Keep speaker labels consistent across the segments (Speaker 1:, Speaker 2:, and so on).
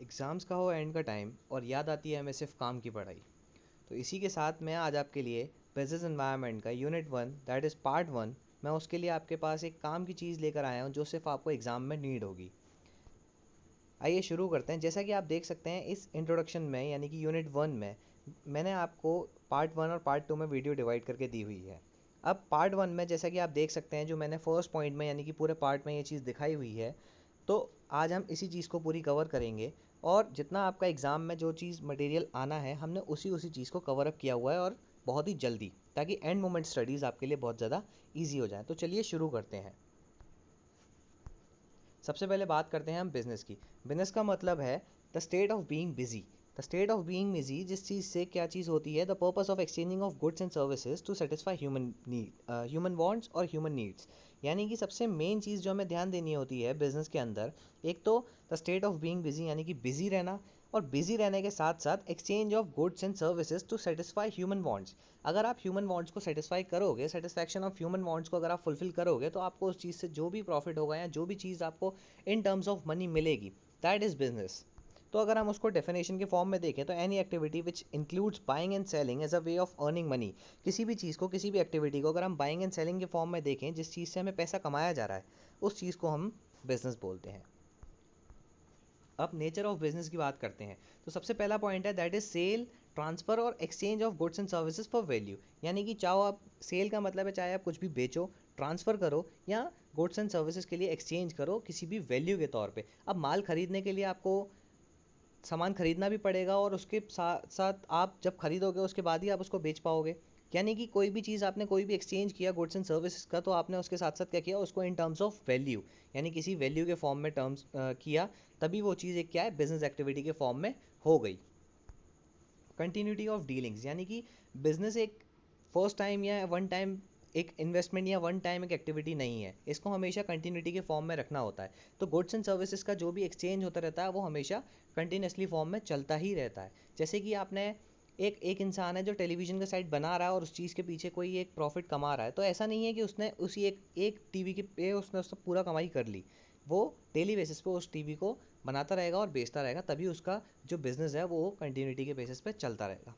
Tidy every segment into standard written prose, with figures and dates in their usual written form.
Speaker 1: Exams का हो and का टाइम और याद आती है हमें सिर्फ काम की पढ़ाई। तो इसी के साथ मैं आज आपके लिए बिजनेस एनवायरनमेंट का यूनिट 1 दैट इज़ पार्ट 1, मैं उसके लिए आपके पास एक काम की चीज़ लेकर आया हूँ जो सिर्फ आपको एग्ज़ाम में नीड होगी। आइए शुरू करते हैं। जैसा कि आप देख सकते हैं इस इंट्रोडक्शन में यानी कि यूनिट 1 में मैंने आपको पार्ट 1 और पार्ट 2 में वीडियो डिवाइड करके दी हुई है। अब पार्ट 1 में जैसा कि आप देख सकते हैं जो मैंने फर्स्ट पॉइंट में यानी कि पूरे पार्ट में ये चीज़ दिखाई हुई है, तो आज हम इसी चीज़ को पूरी कवर करेंगे और जितना आपका एग्ज़ाम में जो चीज़ मटेरियल आना है हमने उसी उसी चीज़ को कवर अप किया हुआ है और बहुत ही जल्दी, ताकि एंड मोमेंट स्टडीज़ आपके लिए बहुत ज़्यादा ईजी हो जाए। तो चलिए शुरू करते हैं। सबसे पहले बात करते हैं हम बिज़नेस की। बिज़नेस का मतलब है the state of being busy. The state of being busy जिस चीज़ से क्या चीज़ होती है, the purpose of exchanging of goods and services to satisfy human wants और ह्यूमन नीड्स। यानी कि सबसे मेन चीज़ जो हमें ध्यान देनी होती है बिज़नेस के अंदर, एक तो the state of being busy यानी कि बिजी रहना, और बिजी रहने के साथ साथ exchange of goods and services to satisfy human wants. अगर आप ह्यूमन वांट्स को सेटिस्फाई करोगे, सेटिस्फैक्शन ऑफ ह्यूमन वांट्स को अगर आप फुलफिल करोगे, तो आपको उस चीज़ से जो भी प्रॉफिट होगा या जो भी चीज़ आपको इन टर्म्स ऑफ मनी मिलेगी, दैट इज़ बिजनेस। तो अगर हम उसको डेफिनेशन के फॉर्म में देखें तो any activity which includes buying and selling as a way of earning money. किसी भी चीज़ को, किसी भी एक्टिविटी को अगर हम बाइंग एंड सेलिंग के फॉर्म में देखें जिस चीज़ से हमें पैसा कमाया जा रहा है, उस चीज़ को हम बिजनेस बोलते हैं। अब नेचर ऑफ बिजनेस की बात करते हैं। तो सबसे पहला पॉइंट है दैट इज सेल, ट्रांसफर और exchange of goods and services for value. यानी कि चाहो आप, सेल का मतलब है चाहे आप कुछ भी बेचो, ट्रांसफ़र करो या गुड्स एंड सर्विसेज के लिए एक्सचेंज करो किसी भी वैल्यू के तौर पे। अब माल खरीदने के लिए आपको सामान खरीदना भी पड़ेगा और उसके साथ साथ आप जब खरीदोगे उसके बाद ही आप उसको बेच पाओगे। यानी कि कोई भी चीज़ आपने कोई भी एक्सचेंज किया गुड्स एंड सर्विसेज का, तो आपने उसके साथ साथ क्या किया, उसको इन टर्म्स ऑफ वैल्यू यानी किसी वैल्यू के फॉर्म में टर्म्स किया, तभी वो चीज़ एक क्या है, बिजनेस एक्टिविटी के फॉर्म में हो गई। कंटिन्यूटी ऑफ डीलिंग्स यानी कि बिजनेस एक फर्स्ट टाइम या वन टाइम एक इन्वेस्टमेंट या वन टाइम एक एक्टिविटी नहीं है, इसको हमेशा कंटिन्यूटी के फॉर्म में रखना होता है। तो गुड्स एंड सर्विसेज का जो भी एक्सचेंज होता रहता है वो हमेशा कंटिन्यूसली फॉर्म में चलता ही रहता है। जैसे कि आपने एक एक इंसान है जो टेलीविज़न का सेट बना रहा है और उस चीज़ के पीछे कोई एक प्रॉफिट कमा रहा है, तो ऐसा नहीं है कि उसने उसी एक एक टीवी के पे उसने उससे पूरा कमाई कर ली। वो डेली बेसिस पे उस टीवी को बनाता रहेगा और बेचता रहेगा, तभी उसका जो बिज़नेस है वो कंटिन्यूटी के बेसिस पे चलता रहेगा।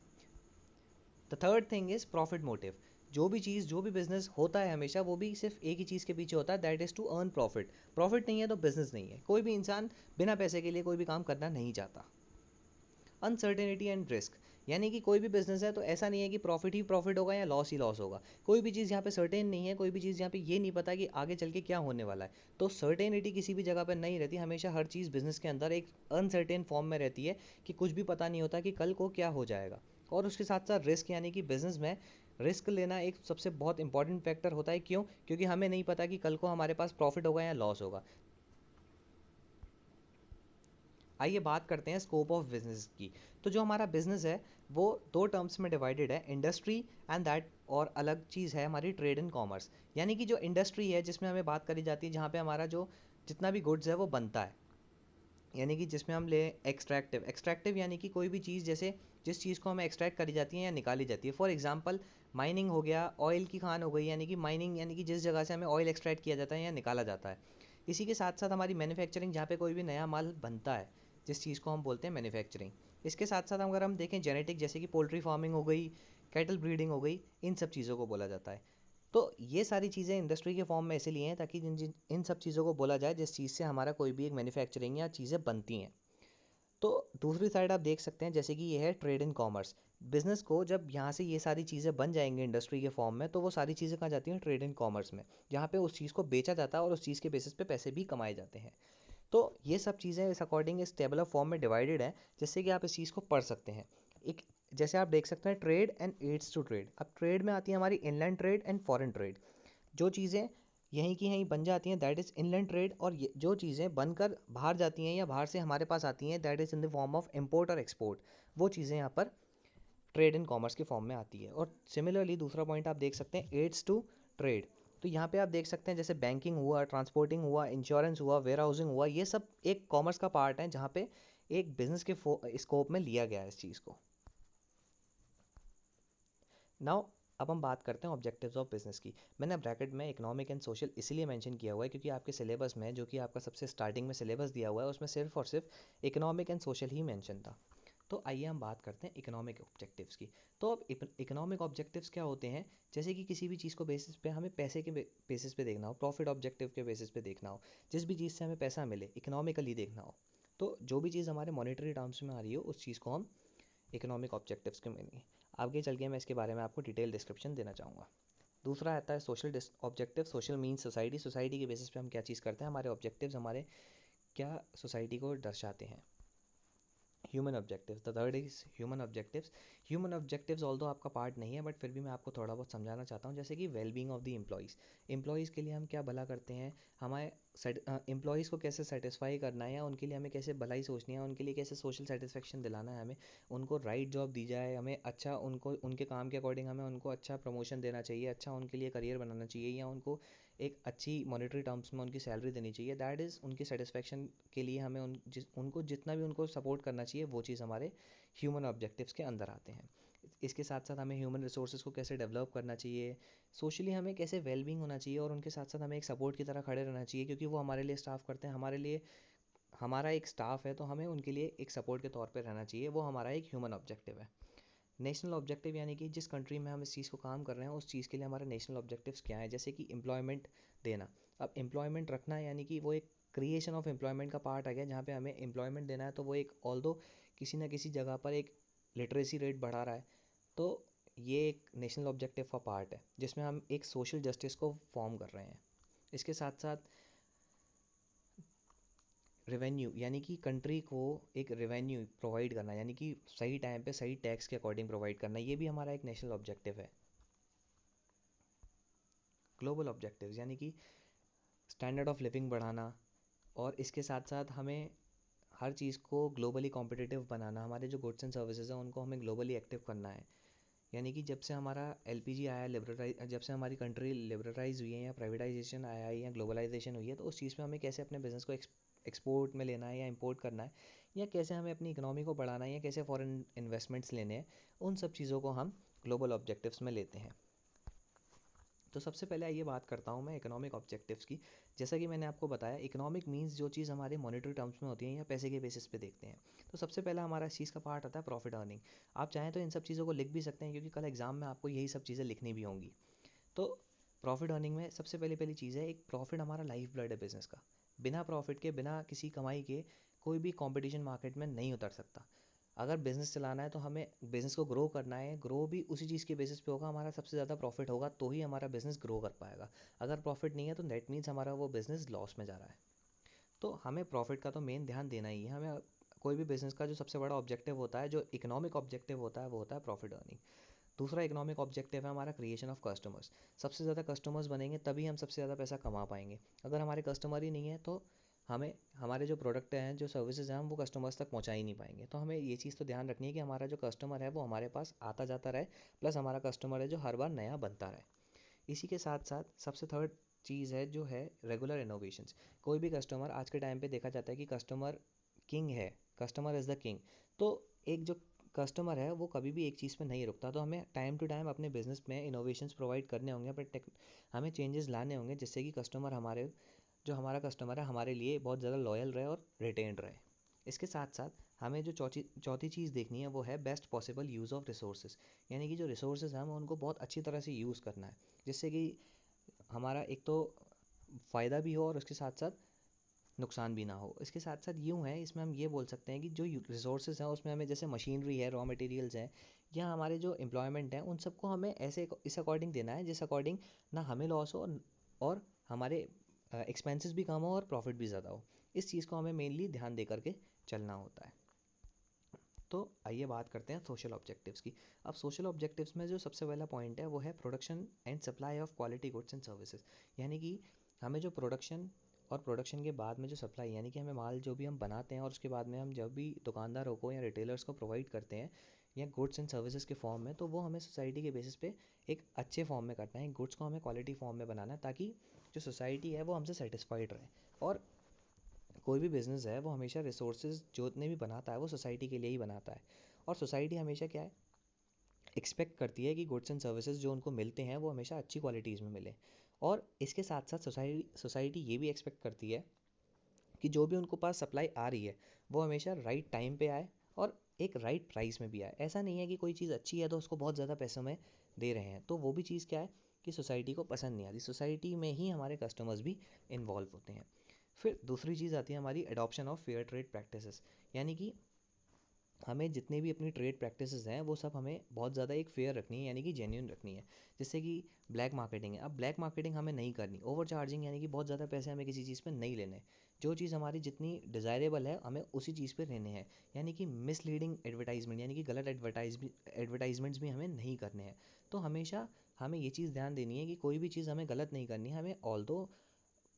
Speaker 1: The third thing is profit motive. जो भी चीज़, जो भी बिजनेस होता है हमेशा वो भी सिर्फ एक ही चीज़ के पीछे होता है, that is to earn profit. Profit नहीं है तो बिजनेस नहीं है। कोई भी इंसान बिना पैसे के लिए कोई भी काम करना नहीं चाहता। अनसर्टेनिटी एंड रिस्क यानी कि कोई भी बिजनेस है तो ऐसा नहीं है कि प्रॉफिट ही प्रॉफिट होगा या लॉस ही लॉस होगा। कोई भी चीज़ यहाँ पे सर्टेन नहीं है, कोई भी चीज़ यहाँ पे ये नहीं पता कि आगे चल के क्या होने वाला है। तो सर्टेनिटी किसी भी जगह पर नहीं रहती, हमेशा हर चीज़ बिजनेस के अंदर एक अनसर्टेन फॉर्म में रहती है कि कुछ भी पता नहीं होता कि कल को क्या हो जाएगा। और उसके साथ साथ रिस्क यानी कि बिजनेस में रिस्क लेना एक सबसे बहुत इंपॉर्टेंट फैक्टर होता है। क्यों? क्योंकि हमें नहीं पता कि कल को हमारे पास प्रॉफिट होगा या लॉस होगा। आइए बात करते हैं स्कोप ऑफ बिजनेस की। तो जो हमारा बिजनेस है वो दो टर्म्स में डिवाइडेड है, इंडस्ट्री एंड दैट, और अलग चीज़ है हमारी ट्रेड एंड कॉमर्स। यानी कि जो इंडस्ट्री है जिसमें हमें बात करी जाती है जहाँ पे हमारा जो जितना भी गुड्स है वो बनता है। यानी कि जिसमें हम ले एक्सट्रैक्टिव, एक्सट्रैक्टिव यानी कि कोई भी चीज़, जैसे जिस चीज़ को हमें एक्सट्रैक्ट करी जाती है या निकाली जाती है। फॉर एग्जांपल माइनिंग हो गया, ऑयल की खान हो गई, यानी कि माइनिंग यानी कि जिस जगह से हमें ऑयल एक्सट्रैक्ट किया जाता है या निकाला जाता है। इसी के साथ साथ हमारी मैन्युफैक्चरिंग, जहाँ पे कोई भी नया माल बनता है, जिस चीज़ को हम बोलते हैं मैन्युफैक्चरिंग। इसके साथ साथ अगर हम देखें जेनेटिक, जैसे कि पोल्ट्री फार्मिंग हो गई, कैटल ब्रीडिंग हो गई, इन सब चीज़ों को बोला जाता है। तो ये सारी चीज़ें इंडस्ट्री के फॉर्म में इसलिए हैं ताकि इन सब चीज़ों को बोला जाए जिस चीज़ से हमारा कोई भी एक मैन्युफैक्चरिंग या चीज़ें बनती हैं। तो दूसरी साइड आप देख सकते हैं जैसे कि ये है ट्रेड एंड कॉमर्स। बिजनेस को जब यहाँ से ये सारी चीज़ें बन जाएंगी इंडस्ट्री के फॉर्म में, तो वो सारी चीज़ें कहाँ जाती हैं, ट्रेड एंड कॉमर्स में, जहाँ पे उस चीज़ को बेचा जाता है और उस चीज़ के बेसिस पे पैसे भी कमाए जाते हैं। तो ये सब चीज़ें इस अकॉर्डिंग इस टेबल ऑफ फॉर्म में डिवाइडेड है, जिससे कि आप इस चीज़ को पढ़ सकते हैं। एक, जैसे आप देख सकते हैं trade and aids to trade. अब ट्रेड में आती है हमारी inland trade and foreign trade. जो चीज़ें यहीं की यहीं बन जाती हैं दैट इज़ इनलैंड ट्रेड, और जो चीज़ें बनकर बाहर जाती हैं या बाहर से हमारे पास आती हैं that is in the form of import और एक्सपोर्ट। वो चीज़ें यहाँ पर ट्रेड एंड कॉमर्स के फॉर्म में आती है। और सिमिलरली दूसरा पॉइंट आप देख सकते हैं एड्स टू ट्रेड। तो यहाँ पे आप देख सकते हैं जैसे बैंकिंग हुआ, ट्रांसपोर्टिंग हुआ, इंश्योरेंस हुआ, वेयर हाउसिंग हुआ, ये सब एक कॉमर्स का पार्ट है जहाँ पे एक बिजनेस के स्कोप में लिया गया है इस चीज़ को। नाउ अब हम बात करते हैं ऑब्जेक्टिव्स ऑफ बिजनेस की। मैंने ब्रैकेट में इकोनॉमिक एंड सोशल इसलिए मेंशन किया हुआ है क्योंकि आपके सिलेबस में, जो कि आपका सबसे स्टार्टिंग में सिलेबस दिया हुआ है, उसमें सिर्फ और सिर्फ economic and social he mention था। तो आइए हम बात करते हैं इकोनॉमिक ऑब्जेक्टिव्स की। तो अब इकोनॉमिक ऑब्जेक्टिव्स क्या होते हैं? जैसे कि किसी भी चीज़ को बेसिस पे हमें पैसे के बेसिस पे देखना हो, प्रॉफिट ऑब्जेक्टिव के बेसिस पे देखना हो, जिस भी चीज़ से हमें पैसा मिले इकोनॉमिकली देखना हो, तो जो भी चीज़ हमारे मॉनेटरी टर्म्स में आ रही हो उस चीज़ को हम इकोनॉमिक ऑब्जेक्टिव्स के मेनिंग। आगे चल के मैं इसके बारे में आपको डिटेल डिस्क्रिप्शन देना चाहूँगा। दूसरा आता है social objective. Social mean society. Society के बेसिस पे हम क्या चीज़ करते हैं, हमारे ऑब्जेक्टिव्स हमारे क्या सोसाइटी को दर्शाते हैं। Human objectives, the third is human objectives. Human objectives although आपका पार्ट नहीं है, बट फिर भी मैं आपको थोड़ा बहुत समझाना चाहता हूँ। जैसे कि wellbeing of the employees. Employees के लिए हम क्या भला करते हैं, हमारे एम्प्लॉयज़ को कैसे सेटिस्फाई करना है, या उनके लिए हमें कैसे भलाई सोचनी है, उनके लिए कैसे सोशल सेटिस्फेक्शन दिलाना है, हमें उनको राइट जॉब दी जाए, हमें अच्छा उनको उनके काम के अकॉर्डिंग हमें उनको अच्छा प्रमोशन देना चाहिए, अच्छा उनके लिए करियर बनाना चाहिए, या उनको एक अच्छी मॉनेटरी टर्म्स में उनकी सैलरी देनी चाहिए। दैट इज़ उनकी सेटिस्फेक्शन के लिए हमें उनको जितना भी उनको सपोर्ट करना चाहिए, वो चीज़ हमारे ह्यूमन ऑब्जेक्टिव्स के अंदर आते हैं। इसके साथ साथ हमें ह्यूमन रिसोर्सेज को कैसे डेवलप करना चाहिए, सोशली हमें कैसे वेलबींग होना चाहिए, और उनके साथ साथ हमें एक सपोर्ट की तरह खड़े रहना चाहिए, क्योंकि वो हमारे लिए स्टाफ करते हैं, हमारे लिए हमारा एक स्टाफ है, तो हमें उनके लिए एक सपोर्ट के तौर पर रहना चाहिए। वो हमारा एक ह्यूमन ऑब्जेक्टिव है। नेशनल ऑब्जेक्टिव यानी कि जिस कंट्री में हम इस चीज़ को काम कर रहे हैं उस चीज़ के लिए हमारे नेशनल ऑब्जेक्टिव्स क्या हैं। जैसे कि एम्प्लॉयमेंट देना। अब एम्प्लॉयमेंट रखना यानी कि वो एक क्रिएशन ऑफ एम्प्लॉयमेंट का पार्ट आ गया, जहाँ पे हमें एम्प्लॉयमेंट देना है, तो वो एक ऑल्दो किसी ना किसी जगह पर एक लिटरेसी रेट बढ़ा रहा है, तो ये एक नेशनल ऑब्जेक्टिव का पार्ट है जिसमें हम एक सोशल जस्टिस को फॉर्म कर रहे हैं। इसके साथ साथ रेवेन्यू यानी कि कंट्री को एक रेवेन्यू प्रोवाइड करना, यानी कि सही टाइम पे सही टैक्स के अकॉर्डिंग प्रोवाइड करना, ये भी हमारा एक नेशनल ऑब्जेक्टिव है। ग्लोबल ऑब्जेक्टिव्स यानी कि स्टैंडर्ड ऑफ लिविंग बढ़ाना, और इसके साथ साथ हमें हर चीज़ को ग्लोबली कॉम्पिटिटिव बनाना। हमारे जो गुड्स एंड सर्विसेज हैं उनको हमें ग्लोबली एक्टिव करना है। यानी कि जब से हमारा एलपीजी आया, लिबरलाइज जब से हमारी कंट्री लिबरलाइज हुई है, या प्राइवेटाइजेशन आया है, या ग्लोबलाइजेशन हुई है, तो उस चीज़ में हमें कैसे अपने बिजनेस को एक्सपोर्ट में लेना है या इंपोर्ट करना है, या कैसे हमें अपनी इकोनॉमी को बढ़ाना है, या कैसे फॉरेन इन्वेस्टमेंट्स लेने हैं, उन सब चीज़ों को हम ग्लोबल ऑब्जेक्टिव्स में लेते हैं। तो सबसे पहले आइए बात करता हूँ मैं इकोनॉमिक ऑब्जेक्टिव्स की। जैसा कि मैंने आपको बताया, इकोनॉमिक मीन्स जो चीज़ हमारे मॉनेटरी टर्म्स में होती है या पैसे के बेसिस पे देखते हैं। तो सबसे पहला हमारा इस चीज़ का पार्ट आता है प्रॉफिट अर्निंग। आप चाहें तो इन सब चीज़ों को लिख भी सकते हैं, क्योंकि कल एग्जाम में आपको यही सब चीज़ें लिखनी भी होंगी। तो प्रॉफिट अर्निंग में सबसे पहली पहली चीज़ है, एक प्रॉफिट हमारा लाइफ ब्लड है बिजनेस का। बिना प्रॉफिट के, बिना किसी कमाई के कोई भी कंपटीशन मार्केट में नहीं उतर सकता। अगर बिज़नेस चलाना है तो हमें बिज़नेस को ग्रो करना है, ग्रो भी उसी चीज़ के बेसिस पे होगा, हमारा सबसे ज़्यादा प्रॉफिट होगा तो ही हमारा बिज़नेस ग्रो कर पाएगा। अगर प्रॉफिट नहीं है तो दैट मीन्स हमारा वो बिज़नेस लॉस में जा रहा है। तो हमें प्रॉफिट का तो मेन ध्यान देना ही है। हमें कोई भी बिज़नेस का जो सबसे बड़ा ऑब्जेक्टिव होता है, जो इकोनॉमिक ऑब्जेक्टिव होता है, वो होता है प्रॉफिट अर्निंग। दूसरा इकोनॉमिक ऑब्जेक्टिव है हमारा क्रिएशन ऑफ कस्टमर्स। सबसे ज़्यादा कस्टमर्स बनेंगे तभी हम सबसे ज़्यादा पैसा कमा पाएंगे। अगर हमारे कस्टमर ही नहीं है तो हमें हमारे जो प्रोडक्ट हैं, जो सर्विसेज हैं, हम वो कस्टमर्स तक पहुंचा ही नहीं पाएंगे। तो हमें ये चीज़ तो ध्यान रखनी है कि हमारा जो कस्टमर है वो हमारे पास आता जाता रहे, प्लस हमारा कस्टमर है जो हर बार नया बनता रहे। इसी के साथ साथ सबसे थर्ड चीज़ है जो है रेगुलर इनोवेशंस। कोई भी कस्टमर, आज के टाइम पे देखा जाता है कि कस्टमर किंग है, कस्टमर इज़ द किंग। तो एक जो कस्टमर है वो कभी भी एक चीज़ पे नहीं रुकता, तो हमें टाइम टू टाइम अपने बिजनेस में इनोवेशंस प्रोवाइड करने होंगे, अपने हमें चेंजेस लाने होंगे, जिससे कि कस्टमर हमारे जो हमारा कस्टमर है हमारे लिए बहुत ज़्यादा लॉयल रहे और रिटेन्ड रहे। इसके साथ साथ हमें जो चौथी चौथी चीज़ देखनी है वो है best possible use of resources. यानी कि जो रिसोर्सेज हैं हमें उनको बहुत अच्छी तरह से यूज़ करना है, जिससे कि हमारा एक तो फ़ायदा भी हो और उसके साथ साथ नुकसान भी ना हो। इसके साथ साथ यूँ है, इसमें हम ये बोल सकते हैं कि जो रिसोर्सेज हैं उसमें हमें जैसे मशीनरी है, रॉ मटेरियल्स हैं, या हमारे जो एम्प्लॉयमेंट हैं, उन सबको हमें ऐसे इस अकॉर्डिंग देना है जिस अकॉर्डिंग ना हमें लॉस हो और हमारे एक्सपेंसेस भी कम हो और प्रॉफिट भी ज़्यादा हो। इस चीज़ को हमें मेनली ध्यान दे करके चलना होता है। तो आइए बात करते हैं सोशल ऑब्जेक्टिव्स की। अब सोशल ऑब्जेक्टिव्स में जो सबसे पहला पॉइंट है वो है production and supply of quality goods and services. यानी कि हमें जो प्रोडक्शन और प्रोडक्शन के बाद में जो सप्लाई, यानी कि हमें माल जो भी हम बनाते हैं और उसके बाद में हम जब भी दुकानदारों को या रिटेलर्स को प्रोवाइड करते हैं या गुड्स एंड सर्विसेज के फॉर्म में, तो वो हमें सोसाइटी के बेसिस पे एक अच्छे फॉर्म में करना है। गुड्स को हमें क्वालिटी फॉर्म में बनाना है ताकि जो सोसाइटी है वो हमसे सेटिस्फाइड रहे। और कोई भी बिज़नेस है वो हमेशा रिसोर्सेज जितने भी बनाता है वो सोसाइटी के लिए ही बनाता है। और सोसाइटी हमेशा क्या है, एक्सपेक्ट करती है कि गुड्स एंड सर्विसेज जो उनको मिलते हैं वो हमेशा अच्छी क्वालिटीज़ में मिले। और इसके साथ साथ सोसाइटी ये भी एक्सपेक्ट करती है कि जो भी उनको पास सप्लाई आ रही है वो हमेशा राइट टाइम पे आए और एक राइट प्राइस में भी आए। ऐसा नहीं है कि कोई चीज़ अच्छी है तो उसको बहुत ज़्यादा पैसों में दे रहे हैं, तो वो भी चीज़ क्या है कि सोसाइटी को पसंद नहीं आती। सोसाइटी में ही हमारे कस्टमर्स भी इन्वॉल्व होते हैं। फिर दूसरी चीज़ आती है हमारी adoption of fair trade practices, यानी कि हमें जितने भी अपनी ट्रेड प्रैक्टिसेस हैं वो सब हमें बहुत ज़्यादा एक फेयर रखनी है, यानी कि जेन्यून रखनी है। जैसे कि ब्लैक मार्केटिंग है, अब ब्लैक मार्केटिंग हमें नहीं करनी, ओवर चार्जिंग यानी कि बहुत ज़्यादा पैसे हमें किसी चीज़ पे नहीं लेने। जो चीज़ हमारी जितनी डिज़ायरेबल है हमें उसी चीज़ पे लेने हैं। यानी कि मिसलीडिंग एडवर्टाइजमेंट यानी कि गलत एडवर्टाइजमेंट्स भी हमें नहीं करने हैं। तो हमेशा हमें ये चीज़ ध्यान देनी है कि कोई भी चीज़ हमें गलत नहीं करनी है। हमें ऑल्दो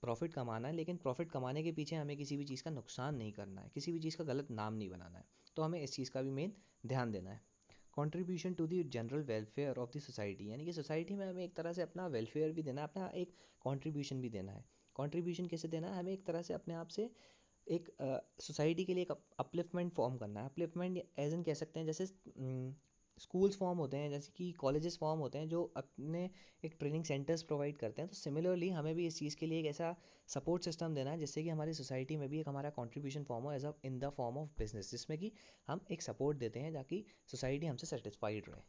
Speaker 1: प्रॉफिट कमाना है, लेकिन प्रॉफिट कमाने के पीछे हमें किसी भी चीज़ का नुकसान नहीं करना है, किसी भी चीज़ का गलत नाम नहीं बनाना है। तो हमें इस चीज़ का भी मेन ध्यान देना है। Contribution to the general welfare of the society, यानी कि सोसाइटी में हमें एक तरह से अपना वेलफेयर भी देना है, अपना एक कंट्रीब्यूशन भी देना है। कंट्रीब्यूशन कैसे देना है, हमें एक तरह से अपने आप से एक सोसाइटी के लिए एक अपलिफ्टमेंट फॉर्म करना है। अपलिफ्टमेंट एज इन कह सकते हैं जैसे स्कूल्स फॉर्म होते हैं, जैसे कि कॉलेजेस फॉर्म होते हैं जो अपने एक ट्रेनिंग सेंटर्स प्रोवाइड करते हैं। तो सिमिलरली हमें भी इस चीज़ के लिए एक ऐसा सपोर्ट सिस्टम देना है जिससे कि हमारी सोसाइटी में भी एक हमारा कंट्रीब्यूशन फॉर्म हो as a in the form of business, जिसमें कि हम एक सपोर्ट देते हैं ताकि सोसाइटी हमसे सेटिस्फाइड रहे।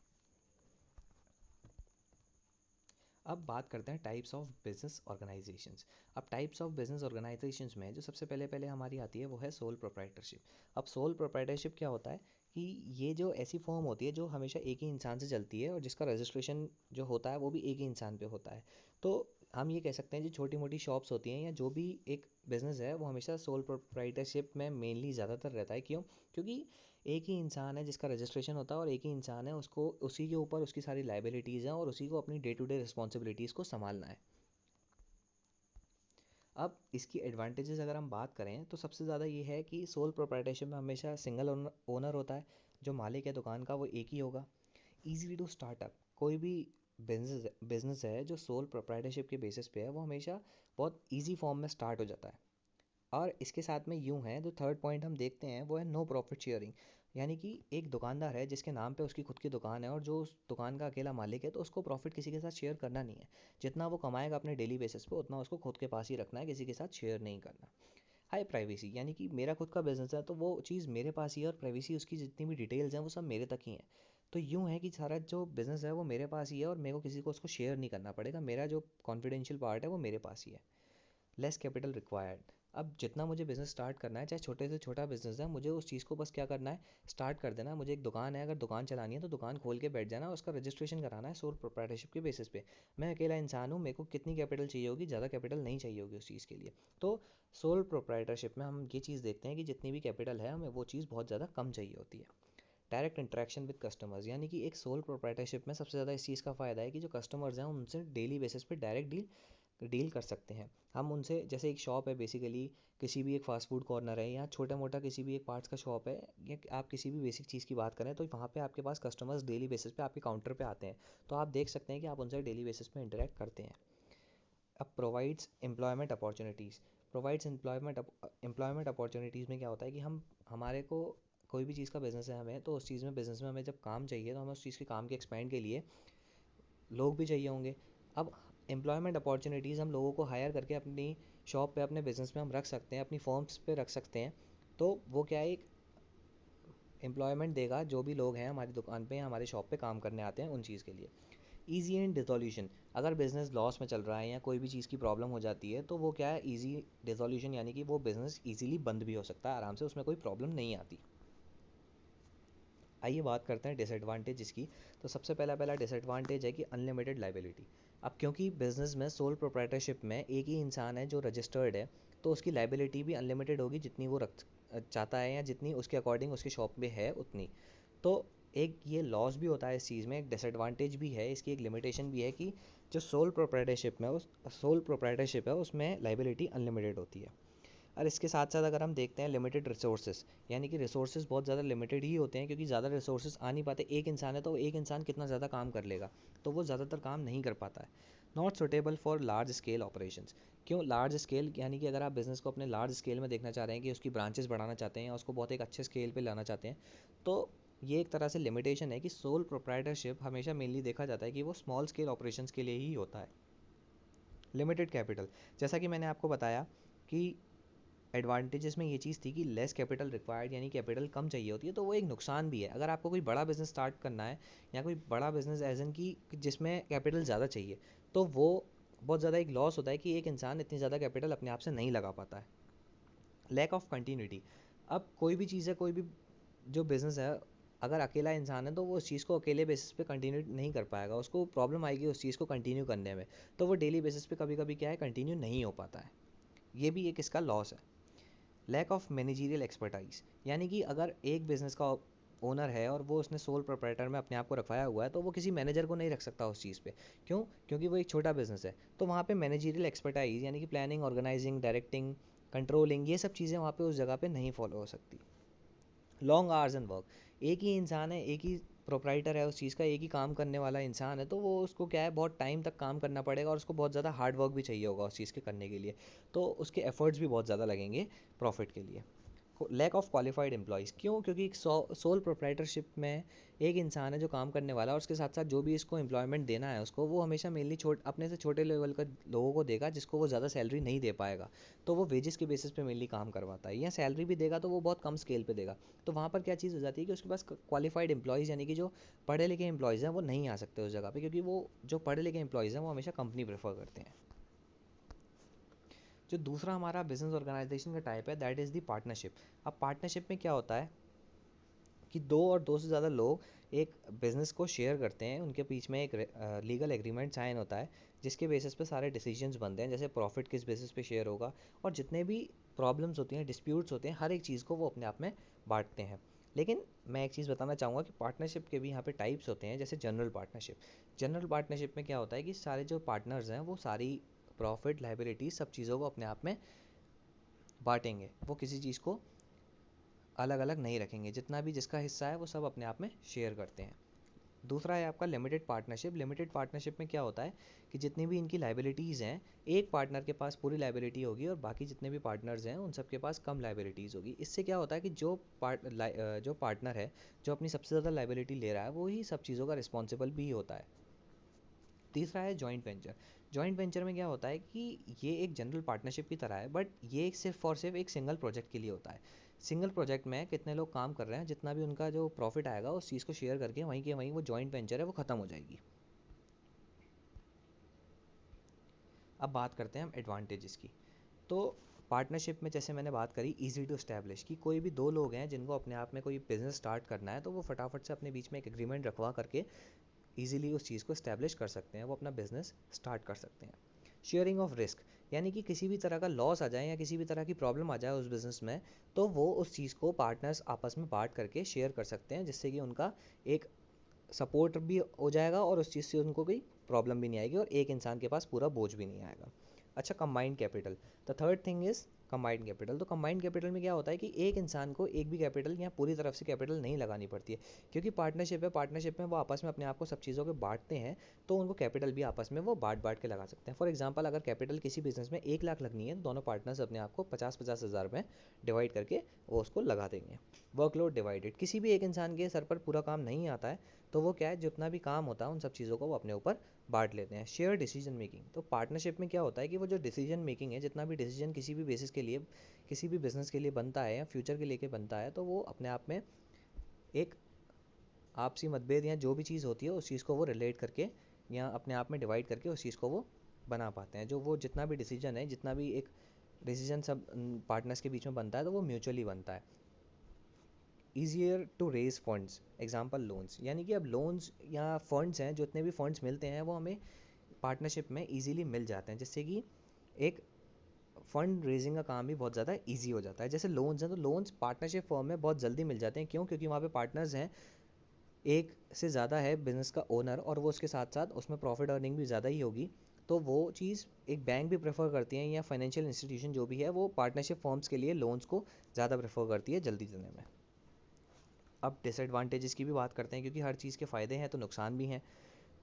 Speaker 1: अब बात करते हैं टाइप्स ऑफ बिजनेस ऑर्गेनाइजेशंस। अब टाइप्स ऑफ बिजनेस ऑर्गेनाइजेशंस में जो सबसे पहले पहले हमारी आती है वो है सोल प्रोप्राइटरशिप। अब सोल प्रोप्राइटरशिप क्या होता है कि ये जो ऐसी फॉर्म होती है जो हमेशा एक ही इंसान से चलती है और जिसका रजिस्ट्रेशन जो होता है वो भी एक ही इंसान पे होता है। तो हम ये कह सकते हैं जो छोटी मोटी शॉप्स होती हैं या जो भी एक बिज़नेस है वो हमेशा सोल प्रोप्राइटरशिप में मेनली ज़्यादातर रहता है। क्यों? क्योंकि एक ही इंसान है जिसका रजिस्ट्रेशन होता है और एक ही इंसान है, उसको उसी के ऊपर उसकी सारी लाइबिलिटीज़ हैं और उसी को अपनी डे टू डे रिस्पॉन्सिबिलिटीज़ को संभालना है। अब इसकी एडवांटेजेस अगर हम बात करें तो सबसे ज़्यादा ये है कि सोल प्रोप्राइटरशिप में हमेशा सिंगल ओनर होता है। जो मालिक है दुकान का वो एक ही होगा। ईजी टू स्टार्टअप, कोई भी बिजनेस है जो सोल प्रोप्राइटरशिप के बेसिस पे है वो हमेशा बहुत ईजी फॉर्म में स्टार्ट हो जाता है। और इसके साथ में यूँ है, तो थर्ड पॉइंट हम देखते हैं वो है नो प्रॉफिट शेयरिंग। यानी कि एक दुकानदार है जिसके नाम पे उसकी खुद की दुकान है और जो उस दुकान का अकेला मालिक है, तो उसको प्रॉफिट किसी के साथ शेयर करना नहीं है। जितना वो कमाएगा अपने डेली बेसिस पे उतना उसको खुद के पास ही रखना है, किसी के साथ शेयर नहीं करना। हाई प्राइवेसी, यानी कि मेरा खुद का बिजनेस है तो वो चीज़ मेरे पास ही है और प्राइवेसी उसकी जितनी भी डिटेल्स हैं वो सब मेरे तक ही हैं। तो यूँ है कि सारा जो बिज़नेस है वो मेरे पास ही है और मेरे को किसी को उसको शेयर नहीं करना पड़ेगा। मेरा जो कॉन्फिडेंशियल पार्ट है वो मेरे पास ही है। Less capital required. अब जितना मुझे बिज़नेस स्टार्ट करना है, चाहे छोटे से छोटा बिज़नेस है, मुझे उस चीज़ को बस क्या करना है, स्टार्ट कर देना है। मुझे एक दुकान है, अगर दुकान चलानी है तो दुकान खोल के बैठ जाना है, उसका रजिस्ट्रेशन कराना है सोल प्रोप्राइटरशिप के बेसिस पे। मैं अकेला इंसान हूँ, मेरे को कितनी कैपिटल चाहिए होगी, ज़्यादा कैपिटल नहीं चाहिए होगी उस चीज़ के लिए। तो सोल प्रोप्राइटरशिप में हम ये चीज़ देखते हैं कि जितनी भी कैपिटल है हमें वो चीज़ बहुत ज़्यादा कम चाहिए होती है। डायरेक्ट इंटरेक्शन विद कस्टमर्स, यानी कि एक सोल प्रोप्राइटरशिप में सबसे ज़्यादा इस चीज़ का फ़ायदा है कि जो कस्टमर्स हैं उनसे डेली बेसिस पे डायरेक्ट डील कर सकते हैं। हम उनसे, जैसे एक शॉप है बेसिकली, किसी भी एक फास्ट फूड कॉर्नर है या छोटा मोटा किसी भी एक पार्ट्स का शॉप है, या आप किसी भी बेसिक चीज़ की बात करें, तो वहाँ पे आपके पास कस्टमर्स डेली बेसिस पे आपके काउंटर पे आते हैं। तो आप देख सकते हैं कि आप उनसे डेली बेसिस पे इंटरेक्ट करते हैं। अब provides employment opportunities. Provides employment opportunities में क्या होता है कि हम हमारे को कोई भी चीज़ का बिज़नेस है हमें, तो उस चीज़ में बिज़नेस में हमें जब काम चाहिए तो हमें उस चीज़ के काम के एक्सपेंड के लिए लोग भी चाहिए होंगे। अब एम्प्लॉयमेंट अपॉर्चुनिटीज़ हम लोगों को हायर करके अपनी शॉप पे, अपने बिज़नेस में हम रख सकते हैं, अपनी फर्म्स पे रख सकते हैं। तो वो क्या है, एक एम्प्लॉयमेंट देगा जो भी लोग हैं हमारी दुकान पे या हमारे शॉप पे काम करने आते हैं उन चीज़ के लिए। ईजी एंड डिसोल्यूशन, अगर बिज़नेस लॉस में चल रहा है या कोई भी चीज़ की प्रॉब्लम हो जाती है तो वो क्या है, ईजी डिसोल्यूशन, यानी कि वो बिज़नेस ईजिली बंद भी हो सकता है आराम से, उसमें कोई प्रॉब्लम नहीं आती। आइए बात करते हैं डिसएडवांटेज इसकी। तो सबसे पहला पहला डिसएडवांटेज है कि अनलिमिटेड लाइबिलिटी। अब क्योंकि बिजनेस में सोल प्रोप्राइटरशिप में एक ही इंसान है जो रजिस्टर्ड है, तो उसकी लाइबिलिटी भी अनलिमिटेड होगी, जितनी वो रख चाहता है या जितनी उसके अकॉर्डिंग उसकी शॉप में है उतनी। तो एक ये लॉस भी होता है इस चीज़ में, एक डिसएडवांटेज भी है इसकी, एक लिमिटेशन भी है कि जो सोल प्रोप्राइटरशिप है उसमें लाइबिलिटी अनलिमिटेड होती है। और इसके साथ साथ अगर हम देखते हैं लिमिटेड रिसोर्सेज, यानी कि रिसोर्सेज बहुत ज़्यादा लिमिटेड ही होते हैं, क्योंकि ज़्यादा रिसोर्सेज आ नहीं पाते। एक इंसान है तो एक इंसान कितना ज़्यादा काम कर लेगा, तो वो ज़्यादातर काम नहीं कर पाता है। Not suitable for large scale operations. क्यों लार्ज स्केल, यानी कि अगर आप बिज़नेस को अपने लार्ज स्केल में देखना चाह रहे हैं कि उसकी ब्रांचेस बढ़ाना चाहते हैं या उसको बहुत एक अच्छे स्केल पे लाना चाहते हैं, तो ये एक तरह से लिमिटेशन है कि सोल प्रोप्राइटरशिप हमेशा मेनली देखा जाता है कि वो स्मॉल स्केल ऑपरेशंस के लिए ही होता है। लिमिटेड कैपिटल, जैसा कि मैंने आपको बताया कि एडवांटेजेस में ये चीज़ थी कि लेस कैपिटल रिक्वायर्ड, यानी कैपिटल कम चाहिए होती है, तो वो एक नुकसान भी है। अगर आपको कोई बड़ा बिजनेस स्टार्ट करना है या कोई बड़ा बिजनेस एज एन की जिसमें कैपिटल ज़्यादा चाहिए, तो वो बहुत ज़्यादा एक लॉस होता है कि एक इंसान इतनी ज़्यादा कैपिटल अपने आप से नहीं लगा पाता है। लैक ऑफ कंटिन्यूटी, अब कोई भी चीज़ है, कोई भी जो बिज़नेस है, अगर अकेला इंसान है तो वो उस चीज़ को अकेले बेसिस पे कंटिन्यू नहीं कर पाएगा, उसको प्रॉब्लम आएगी उस चीज़ को कंटिन्यू करने में, तो वो डेली बेसिस पे कभी कभी क्या है, कंटिन्यू नहीं हो पाता है। ये भी एक इसका लॉस है। लैक ऑफ मैनेजरियल एक्सपर्टाइज, यानी कि अगर एक बिजनेस का ओनर है और वो उसने सोल प्रोप्राइटर में अपने आप को रखवाया हुआ है, तो वो किसी मैनेजर को नहीं रख सकता उस चीज़ पे। क्यों? क्योंकि वो एक छोटा बिजनेस है, तो वहाँ पे मैनेजरियल एक्सपर्टाइज यानी कि प्लानिंग, ऑर्गेनाइजिंग, डायरेक्टिंग, कंट्रोलिंग, ये सब चीज़ें वहाँ पे उस जगह पे नहीं फॉलो हो सकती। लॉन्ग आवर्स एंड वर्क, एक ही इंसान है, एक ही प्रोप्राइटर है उस चीज़ का, एक ही काम करने वाला इंसान है, तो वो उसको क्या है, बहुत टाइम तक काम करना पड़ेगा और उसको बहुत ज़्यादा हार्ड वर्क भी चाहिए होगा उस चीज़ के करने के लिए, तो उसके एफर्ट्स भी बहुत ज़्यादा लगेंगे प्रॉफिट के लिए। लैक ऑफ क्वालिफाइड एम्प्लॉयज़, क्यों? क्योंकि एक सोल प्रोप्राइटरशिप में एक इंसान है जो काम करने वाला है, और उसके साथ साथ जो भी इसको एम्प्लॉयमेंट देना है उसको, वो हमेशा मेनली अपने से छोटे लेवल का लोगों को देगा जिसको वो ज़्यादा सैलरी नहीं दे पाएगा, तो वो वेजेस के बेसिस पे मेनली काम करवाता है, या सैलरी भी देगा तो वो बहुत कम स्केल पे देगा। तो वहाँ पर क्या चीज़ हो जाती है कि उसके पास क्वालिफाइड एम्प्लॉयज़, यानी कि जो पढ़े लिखे एम्प्लॉयज़ हैं, वो नहीं आ सकते उस जगह पे, क्योंकि वो जो पढ़े लिखे एम्प्लॉयज़ हैं वो हमेशा कंपनी प्रेफर करते हैं। जो दूसरा हमारा बिजनेस ऑर्गेनाइजेशन का टाइप है, दैट इज़ दी पार्टनरशिप। अब पार्टनरशिप में क्या होता है कि दो और दो से ज़्यादा लोग एक बिज़नेस को शेयर करते हैं, उनके बीच में एक लीगल एग्रीमेंट साइन होता है जिसके बेसिस पे सारे डिसीजंस बनते हैं, जैसे प्रॉफिट किस बेसिस पे शेयर होगा, और जितने भी प्रॉब्लम्स होती हैं, डिस्प्यूट्स होते हैं, हर एक चीज़ को वो अपने आप में बांटते हैं। लेकिन मैं एक चीज़ बताना चाहूँगा कि पार्टनरशिप के भी यहाँ पे टाइप्स होते हैं, जैसे जनरल पार्टनरशिप। जनरल पार्टनरशिप में क्या होता है कि सारे जो पार्टनर्स हैं वो सारी प्रॉफिट, लाइबिलिटी, सब चीज़ों को अपने आप में बांटेंगे, वो किसी चीज़ को अलग अलग नहीं रखेंगे, जितना भी जिसका हिस्सा है वो सब अपने आप में शेयर करते हैं। दूसरा है आपका लिमिटेड पार्टनरशिप। लिमिटेड पार्टनरशिप में क्या होता है कि जितनी भी इनकी लाइबिलिटीज़ हैं, एक पार्टनर के पास पूरी लाइबिलिटी होगी और बाकी जितने भी पार्टनर्स हैं उन सब के पास कम लाइबिलिटीज़ होगी। इससे क्या होता है कि जो पार्टनर है, जो अपनी सबसे ज़्यादा लाइबिलिटी ले रहा है, वो ही सब चीज़ों का रिस्पॉन्सिबल भी होता है। तीसरा है जॉइंट वेंचर। जॉइंट वेंचर में क्या होता है कि ये एक जनरल पार्टनरशिप की तरह है, बट ये सिर्फ और सिर्फ एक सिंगल प्रोजेक्ट के लिए होता है। सिंगल प्रोजेक्ट में कितने लोग काम कर रहे हैं, जितना भी उनका जो प्रॉफिट आएगा उस चीज़ को शेयर करके वहीं के वहीं वो जॉइंट वेंचर है वो ख़त्म हो जाएगी। अब बात करते हैं हम एडवांटेजेस की। तो पार्टनरशिप में जैसे मैंने बात करी, इजी टू स्टैब्लिश, कि कोई भी दो लोग हैं जिनको अपने आप में कोई बिजनेस स्टार्ट करना है, तो वो फटाफट से अपने बीच में एक एग्रीमेंट रखवा करके ईजिली उस चीज़ को स्टैब्लिश कर सकते हैं, वो अपना बिजनेस स्टार्ट कर सकते हैं। शेयरिंग ऑफ रिस्क, यानी कि किसी भी तरह का लॉस आ जाए या किसी भी तरह की प्रॉब्लम आ जाए उस बिज़नेस में, तो वो उस चीज़ को पार्टनर्स आपस में बांट करके शेयर कर सकते हैं, जिससे कि उनका एक सपोर्ट भी हो जाएगा और उस चीज़ से उनको कोई प्रॉब्लम भी नहीं आएगी और एक इंसान के पास पूरा बोझ भी नहीं आएगा। अच्छा, combined capital. The third thing is combined capital. तो कंबाइंड कैपिटल में क्या होता है कि एक इंसान को एक भी कैपिटल या पूरी तरफ से कैपिटल नहीं लगानी पड़ती है, क्योंकि पार्टनरशिप है, पार्टनरशिप में वो आपस में अपने आप को सब चीज़ों के बांटते हैं, तो उनको कैपिटल भी आपस में वो बांट बांट के लगा सकते हैं। फॉर एग्जांपल, अगर कैपिटल किसी बिजनेस में 1 लाख लगनी है, तो दोनों पार्टनर्स अपने आप को 50-50 हज़ार में डिवाइड करके वो उसको लगा देंगे। वर्कलोड डिवाइडेड, किसी भी एक इंसान के सर पर पूरा काम नहीं आता है, तो वो क्या है, जितना भी काम होता है उन सब चीज़ों को वो अपने ऊपर बांट लेते हैं। शेयर डिसीजन मेकिंग, तो पार्टनरशिप में क्या होता है कि वो जो डिसीजन मेकिंग है, जितना भी डिसीजन किसी भी बेसिस के लिए, किसी भी बिजनेस के लिए बनता है या फ्यूचर के लेके बनता है, तो वो अपने आप में एक आपसी मतभेद या जो भी चीज़ होती है उस चीज़ को वो रिलेट करके या अपने आप में डिवाइड करके उस चीज़ को वो बना पाते हैं। जो वो जितना भी डिसीजन है, जितना भी एक डिसीजन सब पार्टनर्स के बीच में बनता है, तो वो म्यूचुअली बनता है। Easier to raise funds, example loans, यानी कि अब लोन्स या फंड्स हैं, जितने भी फंड्स मिलते हैं वो हमें पार्टनरशिप में इजीली मिल जाते हैं, जिससे कि एक फंड रेजिंग का काम भी बहुत ज़्यादा इजी हो जाता है। जैसे लोन्स हैं, तो लोन्स पार्टनरशिप फॉर्म में बहुत जल्दी मिल जाते हैं। क्यों? क्योंकि वहाँ पे पार्टनर्स हैं, एक से ज़्यादा है बिजनेस का ओनर, और वो उसके साथ साथ उसमें प्रॉफिट अर्निंग भी ज़्यादा ही होगी, तो वो चीज़ एक बैंक भी प्रेफर करती है या फाइनेंशियल इंस्टीट्यूशन जो भी है, वो पार्टनरशिप फॉर्म्स के लिए लोन्स को ज़्यादा प्रेफर करती है जल्दी देने में। अब डिसएडवांटेजेस की भी बात करते हैं, क्योंकि हर चीज़ के फ़ायदे हैं तो नुकसान भी हैं।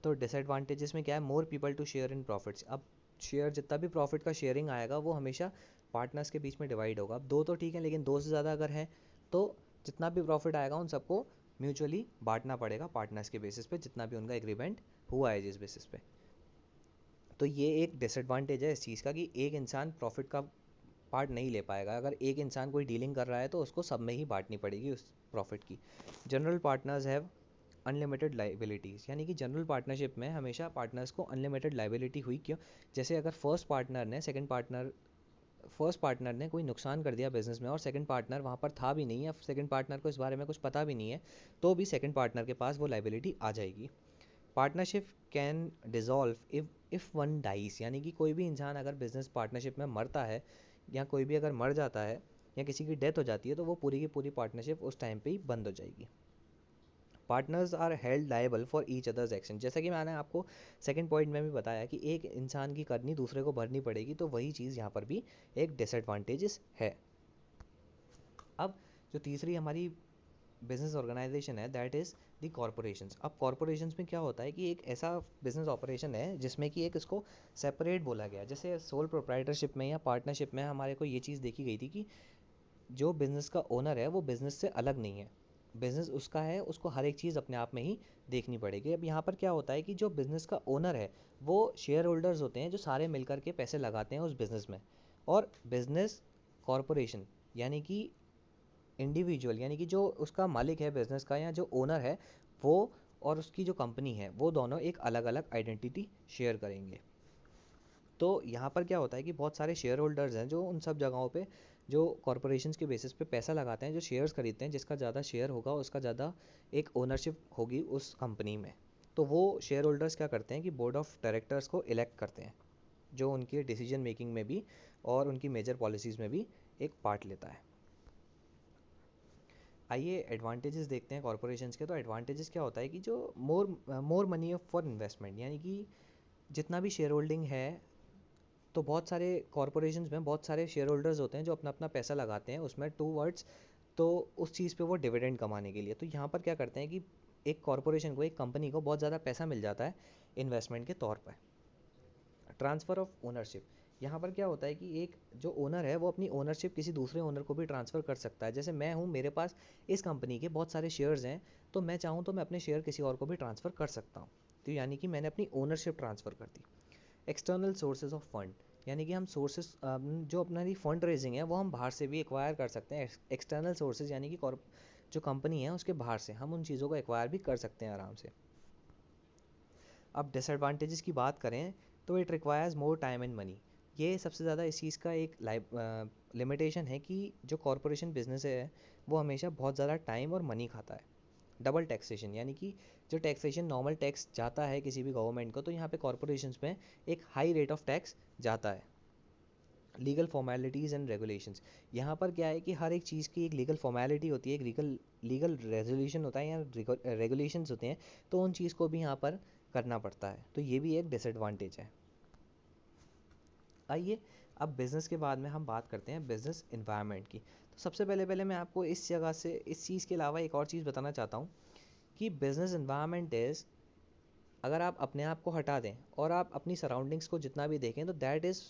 Speaker 1: तो डिसएडवांटेजेस में क्या है, more people to share in profits. अब शेयर, जितना भी प्रॉफिट का शेयरिंग आएगा वो हमेशा पार्टनर्स के बीच में डिवाइड होगा। अब दो तो ठीक है, लेकिन दो से ज़्यादा अगर है तो जितना भी प्रॉफिट आएगा उन सबको म्यूचुअली बांटना पड़ेगा पार्टनर्स के बेसिस पे, जितना भी उनका एग्रीमेंट हुआ है जिस बेसिस पे। तो ये एक डिसएडवांटेज है इस चीज़ का कि एक इंसान प्रॉफिट का पार्ट नहीं ले पाएगा। अगर एक इंसान कोई डीलिंग कर रहा है तो उसको सब में ही बांटनी पड़ेगी उस प्रॉफिट की। General partners have unlimited liabilities, यानी कि जनरल पार्टनरशिप में हमेशा पार्टनर्स को अनलिमिटेड लाइबिलिटी हुई। क्यों? जैसे अगर फर्स्ट पार्टनर ने कोई नुकसान कर दिया बिजनेस में और सेकंड पार्टनर वहाँ पर था भी नहीं, या सेकंड पार्टनर को इस बारे में कुछ पता भी नहीं है, तो भी सेकंड पार्टनर के पास वो लाइबिलिटी आ जाएगी। Partnership can dissolve if one dice, यानी कि कोई भी इंसान अगर बिजनेस पार्टनरशिप में मरता है या कोई भी अगर मर जाता है या किसी की डेथ हो जाती है तो वो पूरी की पूरी पार्टनरशिप उस टाइम पे ही बंद हो जाएगी। Partners are held liable for each other's action, जैसा कि मैंने आपको सेकंड पॉइंट में भी बताया कि एक इंसान की करनी दूसरे को भरनी पड़ेगी, तो वही चीज़ यहाँ पर भी एक डिसएडवांटेजेस है। अब जो तीसरी हमारी बिजनेस ऑर्गेनाइजेशन है दैट इज़ दी कॉरपोरेशंस। अब कॉरपोरेशंस में क्या होता है कि एक ऐसा बिजनेस ऑपरेशन है जिसमें कि एक इसको सेपरेट बोला गया है। जैसे सोल प्रोप्राइटरशिप में या पार्टनरशिप में हमारे को ये चीज़ देखी गई थी कि जो बिज़नेस का ओनर है वो बिज़नेस से अलग नहीं है, बिज़नेस उसका है, उसको हर एक चीज़ अपने आप में ही देखनी पड़ेगी। अब यहाँ पर क्या होता है कि जो बिज़नेस का ओनर है वो शेयर होल्डर्स होते हैं जो सारे मिलकर के पैसे लगाते हैं उस बिज़नेस में, और बिज़नेस कॉरपोरेशन यानी कि इंडिविजुअल यानी कि जो उसका मालिक है बिज़नेस का या जो ओनर है वो और उसकी जो कंपनी है वो दोनों एक अलग अलग आइडेंटिटी शेयर करेंगे। तो यहाँ पर क्या होता है कि बहुत सारे शेयर होल्डर्स हैं जो उन सब जगहों पे जो कॉरपोरेशंस के बेसिस पे पैसा लगाते हैं, जो शेयर्स खरीदते हैं, जिसका ज़्यादा शेयर होगा उसका ज़्यादा एक ओनरशिप होगी उस कंपनी में। तो वो शेयर होल्डर्स क्या करते हैं कि बोर्ड ऑफ डायरेक्टर्स को इलेक्ट करते हैं जो उनकी डिसीजन मेकिंग में भी और उनकी मेजर पॉलिसीज़ में भी एक पार्ट लेता है। आइए एडवांटेजेस देखते हैं कॉरपोरेशंस के। तो एडवांटेजेस क्या होता है कि जो मोर मनी फॉर इन्वेस्टमेंट, यानी कि जितना भी शेयर होल्डिंग है, तो बहुत सारे कॉरपोरेशंस में बहुत सारे शेयर होल्डर्स होते हैं जो अपना अपना पैसा लगाते हैं उसमें टू वर्ड्स, तो उस चीज़ पे वो डिविडेंड कमाने के लिए। तो यहाँ पर क्या करते हैं कि एक कॉरपोरेशन को, एक कंपनी को बहुत ज़्यादा पैसा मिल जाता है इन्वेस्टमेंट के तौर पर। ट्रांसफ़र ऑफ ओनरशिप, यहाँ पर क्या होता है कि एक जो ओनर है वो अपनी ओनरशिप किसी दूसरे ओनर को भी ट्रांसफ़र कर सकता है। जैसे मैं हूँ, मेरे पास इस कंपनी के बहुत सारे शेयर्स हैं, तो मैं चाहूँ तो मैं अपने शेयर किसी और को भी ट्रांसफ़र कर सकता हूँ। तो यानी कि मैंने अपनी ओनरशिप ट्रांसफ़र कर दी। एक्सटर्नल सोर्सेज ऑफ फंड, यानी कि हम सोर्सेज जो अपना फंड रेजिंग है वो हम बाहर से भी एक्वायर कर सकते हैं। एक्सटर्नल सोर्सेज यानी कि जो कंपनी है उसके बाहर से हम उन चीज़ों को एक्वायर भी कर सकते हैं आराम से। अब डिसएडवांटेजेस की बात करें तो it requires more time and money. ये सबसे ज़्यादा इस चीज़ का एक लिमिटेशन है कि जो कॉरपोरेशन बिजनेस है वो हमेशा बहुत ज़्यादा टाइम और मनी खाता है। डबल टैक्सेशन, यानी कि जो टैक्सेशन नॉर्मल टैक्स जाता है किसी भी गवर्नमेंट को, तो यहाँ पे कॉरपोरेशंस में एक हाई रेट ऑफ टैक्स जाता है। लीगल फॉर्मेलिटीज़ एंड रेगुलेशंस, यहाँ पर क्या है कि हर एक चीज़ की एक लीगल फॉर्मेलिटी होती है, एक लीगल रेजोल्यूशन होता है या रेगुलेशंस होते हैं, तो उन चीज़ को भी यहाँ पर करना पड़ता है। तो ये भी एक डिसएडवांटेज है। आइए अब बिज़नेस के बाद में हम बात करते हैं बिज़नेस इन्वायरमेंट की। तो सबसे पहले पहले मैं आपको इस जगह से इस चीज़ के अलावा एक और चीज़ बताना चाहता हूँ कि बिज़नेस इन्वायरमेंट इज़, अगर आप अपने आप को हटा दें और आप अपनी सराउंडिंग्स को जितना भी देखें तो दैट इज़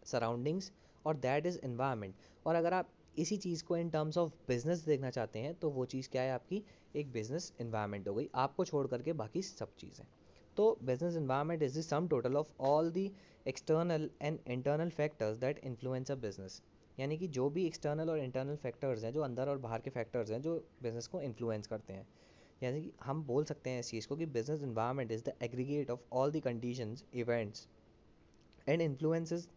Speaker 1: सराउंडिंग्स और दैट इज़ इन्वायरमेंट। और अगर आप इसी चीज़ को इन टर्म्स ऑफ बिजनेस देखना चाहते हैं तो वो चीज़ क्या है, आपकी एक बिजनेस इन्वायरमेंट हो गई, आपको छोड़ करके बाकी सब चीज़ें। तो business environment is the sum total of all the external and internal factors that influence a business, यानी कि जो भी एक्सटर्नल और इंटरनल फैक्टर्स हैं, जो अंदर और बाहर के फैक्टर्स हैं जो बिजनेस को इन्फ्लुएंस करते हैं। यानी कि हम बोल सकते हैं इस चीज़ को कि business environment is the aggregate of all the conditions, events and influences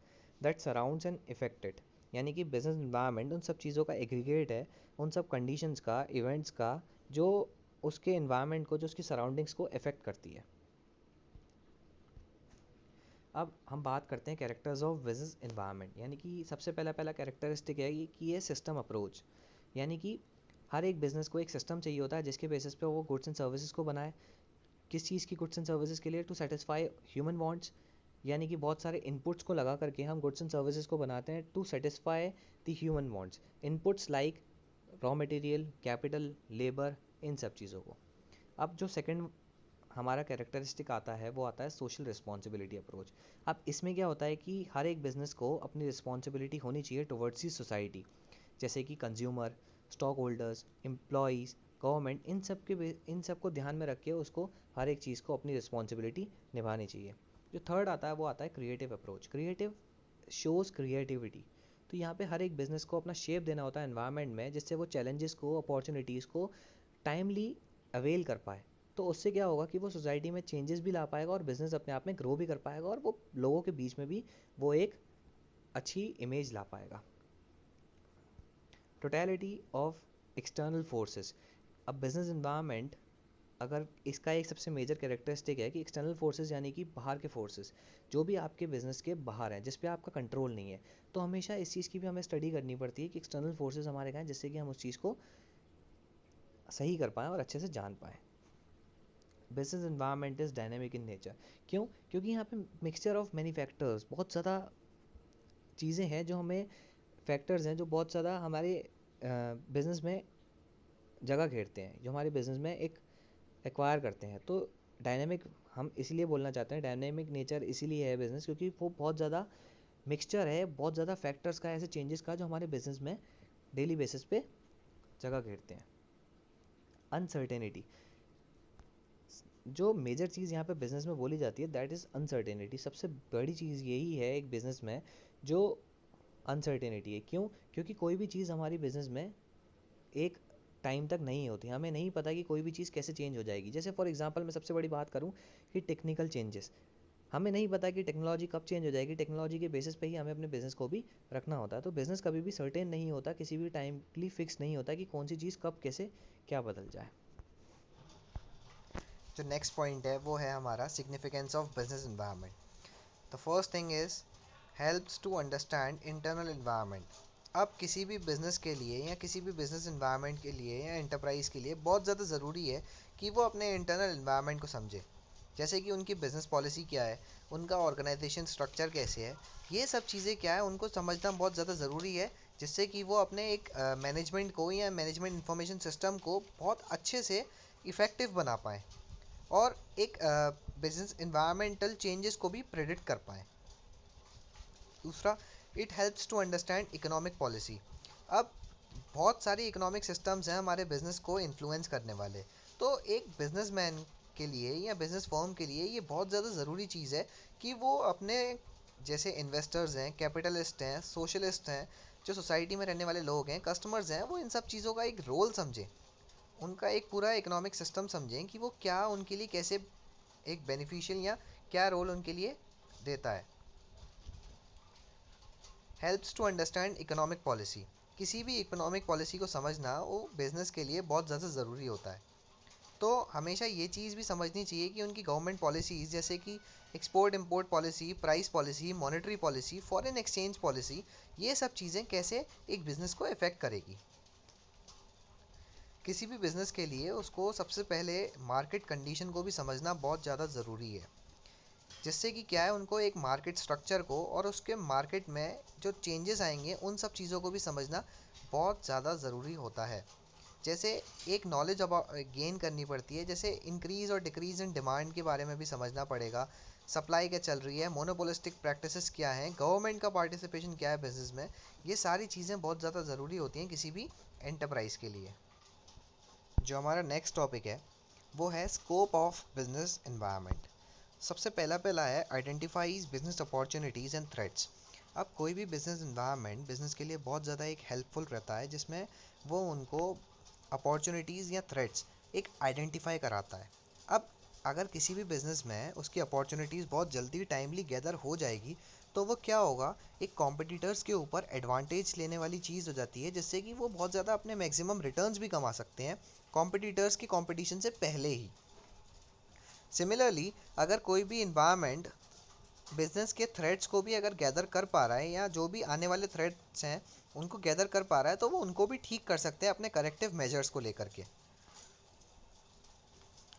Speaker 1: that surrounds and effect it. यानी कि बिजनेस इन्वायरमेंट उन सब चीज़ों का एग्रीगेट है, उन सब कंडीशंस का, इवेंट्स का, जो उसके इन्वायरमेंट को, जो उसकी सराउंडिंग्स को इफेक्ट करती है। अब हम बात करते हैं कैरेक्टर्स ऑफ बिजनेस इन्वायरमेंट, यानी कि सबसे पहला पहला कैरेक्टरिस्टिक है कि ये सिस्टम अप्रोच, यानी कि हर एक बिजनेस को एक सिस्टम चाहिए होता है जिसके बेसिस पे वो गुड्स एंड सर्विसेज को बनाए। किस चीज़ की गुड्स एंड सर्विसेज के लिए? टू सेटिस्फाई ह्यूमन वांट्स, यानी कि बहुत सारे इनपुट्स को लगा करके हम गुड्स एंड सर्विसेज को बनाते हैं to satisfy the human wants. Inputs like raw material, capital, labour, इन सब चीज़ों को। अब जो सेकंड हमारा कैरेक्टरिस्टिक आता है वो आता है सोशल रिस्पॉन्सिबिलिटी अप्रोच। अब इसमें क्या होता है कि हर एक बिजनेस को अपनी रिस्पॉन्सिबिलिटी होनी चाहिए टुवर्ड्स दी सोसाइटी, जैसे कि consumer, stock holders, employees, government, इन सब को ध्यान में रख के उसको हर एक चीज़ को अपनी रिस्पॉन्सिबिलिटी निभानी चाहिए। जो थर्ड आता है वो आता है creative approach. Creative shows creativity. तो यहाँ पे हर एक बिजनेस को अपना शेप देना होता है एनवायरनमेंट में, जिससे वो चैलेंजेस को, अपॉर्चुनिटीज़ को टाइमली अवेल कर पाए। तो उससे क्या होगा कि वो सोसाइटी में चेंजेस भी ला पाएगा और बिजनेस अपने आप में ग्रो भी कर पाएगा, और वो लोगों के बीच में भी वो एक अच्छी इमेज ला पाएगा। Totality of external forces. अब बिजनेस इन्वायरमेंट, अगर इसका एक सबसे मेजर कैरेक्टरिस्टिक है कि एक्सटर्नल फोर्सेस यानी कि बाहर के फोर्सेस जो भी आपके बिजनेस के बाहर हैं, जिस पे आपका कंट्रोल नहीं है, तो हमेशा इस चीज़ की भी हमें स्टडी करनी पड़ती है कि एक्सटर्नल फोर्सेस हमारे क्या हैं, जिससे कि हम उस चीज़ को सही कर पाएँ और अच्छे से जान पाएँ। Business environment is dynamic in nature. क्यों? क्योंकि यहाँ पे मिक्सचर ऑफ मैनी फैक्टर्स, बहुत ज़्यादा चीज़ें हैं जो हमें, फैक्टर्स हैं जो बहुत ज़्यादा हमारे बिजनेस में जगह घेरते हैं, जो हमारे बिजनेस में एक एक्वायर करते हैं। तो डायनेमिक हम इसीलिए बोलना चाहते हैं, डायनेमिक नेचर इसीलिए है बिजनेस, क्योंकि वो बहुत ज़्यादा मिक्सचर है बहुत ज़्यादा फैक्टर्स का, ऐसे चेंजेस का, जो हमारे बिजनेस में डेली बेसिस पे जगह घेरते हैं। अनसर्टेनिटी, जो मेजर चीज़ यहाँ पे बिजनेस में बोली जाती है दैट इज़ अनसर्टेनिटी। सबसे बड़ी चीज़ यही है एक बिजनेस में, जो अनसर्टेनिटी है। क्यों? क्योंकि कोई भी चीज़ हमारी बिजनेस में एक टाइम तक नहीं होती, हमें नहीं पता कि कोई भी चीज़ कैसे चेंज हो जाएगी। जैसे फॉर एग्जांपल मैं सबसे बड़ी बात करूँ कि टेक्निकल चेंजेस, हमें नहीं पता कि टेक्नोलॉजी कब चेंज हो जाएगी। टेक्नोलॉजी के बेसिस पे ही हमें अपने बिजनेस को भी रखना होता है। तो बिजनेस कभी भी सर्टेन नहीं होता, किसी भी टाइमली फिक्स नहीं होता कि कौन सी चीज़ कब कैसे क्या बदल जाए।
Speaker 2: जो नेक्स्ट पॉइंट है वो है हमारा significance of business environment. The first thing is helps to understand internal environment. अब किसी भी बिजनेस के लिए या किसी भी बिजनेस एनवायरनमेंट के लिए या एंटरप्राइज के लिए बहुत ज़्यादा ज़रूरी है कि वो अपने इंटरनल एनवायरनमेंट को समझे। जैसे कि उनकी बिजनेस पॉलिसी क्या है, उनका ऑर्गेनाइजेशन स्ट्रक्चर कैसे है, ये सब चीज़ें क्या है उनको समझना बहुत ज़्यादा ज़रूरी है, जिससे कि वो अपने एक मैनेजमेंट को या मैनेजमेंट इंफॉर्मेशन सिस्टम को बहुत अच्छे से इफ़ेक्टिव बना पाएँ और एक बिजनेस इन्वायरमेंटल चेंजेस को भी प्रेडिक्ट कर पाएँ। दूसरा, it helps to understand economic policy. अब बहुत सारी इकोनॉमिक सिस्टम्स हैं हमारे बिजनेस को इन्फ्लुएंस करने वाले। तो एक बिजनेसमैन के लिए या बिजनेस फर्म के लिए ये बहुत ज़्यादा ज़रूरी चीज़ है कि वो अपने, जैसे इन्वेस्टर्स हैं, कैपिटलिस्ट हैं, सोशलिस्ट हैं, जो सोसाइटी में रहने वाले लोग हैं, कस्टमर्स हैं, वो इन सब चीज़ों का एक रोल समझें, उनका एक पूरा इकोनॉमिक सिस्टम समझें कि वो क्या उनके लिए कैसे एक बेनिफिशियल या क्या रोल उनके लिए देता है। Helps to understand economic policy. किसी भी इकोनॉमिक पॉलिसी को समझना वो बिजनेस के लिए बहुत ज़्यादा ज़रूरी होता है। तो हमेशा ये चीज़ भी समझनी चाहिए कि उनकी गवर्नमेंट पॉलिसीज़ जैसे कि export import policy, price policy, monetary policy, foreign exchange policy, ये सब चीज़ें कैसे एक बिज़नेस को इफ़ेक्ट करेगी। किसी भी बिज़नेस के लिए उसको सबसे पहले मार्केट कंडीशन को भी समझना बहुत ज़्यादा ज़रूरी है, जिससे कि क्या है उनको एक मार्केट स्ट्रक्चर को और उसके मार्केट में जो चेंजेस आएंगे उन सब चीज़ों को भी समझना बहुत ज़्यादा ज़रूरी होता है। जैसे एक नॉलेज अब गेन करनी पड़ती है, जैसे इंक्रीज़ और डिक्रीज़ इन डिमांड के बारे में भी समझना पड़ेगा, सप्लाई क्या चल रही है, मोनोपोलिस्टिक प्रैक्टिसेस क्या हैं, गवर्नमेंट का पार्टिसिपेशन क्या है बिजनेस में। ये सारी चीज़ें बहुत ज़्यादा ज़रूरी होती हैं किसी भी एंटरप्राइज के लिए। जो हमारा नेक्स्ट टॉपिक है वो है स्कोप ऑफ बिजनेस एनवायरनमेंट। सबसे पहला है identifies business opportunities and threats. अब कोई भी बिजनेस एनवायरनमेंट बिजनेस के लिए बहुत ज़्यादा एक हेल्पफुल रहता है, जिसमें वो उनको अपॉर्चुनिटीज़ या थ्रेट्स एक आइडेंटिफाई कराता है। अब अगर किसी भी बिजनेस में उसकी अपॉर्चुनिटीज़ बहुत जल्दी टाइमली गैदर हो जाएगी, तो वो क्या होगा, एक कॉम्पिटिटर्स के ऊपर एडवांटेज लेने वाली चीज़ हो जाती है, जिससे कि वो बहुत ज़्यादा अपने मैक्सिमम रिटर्न्स भी कमा सकते हैं कॉम्पिटिटर्स की कंपटीशन से पहले ही। सिमिलरली, अगर कोई भी इन्वायरमेंट बिजनेस के थ्रेड्स को भी अगर गैदर कर पा रहा है या जो भी आने वाले थ्रेड्स हैं उनको गैदर कर पा रहा है, तो वो उनको भी ठीक कर सकते हैं अपने करेक्टिव मेजर्स को लेकर के।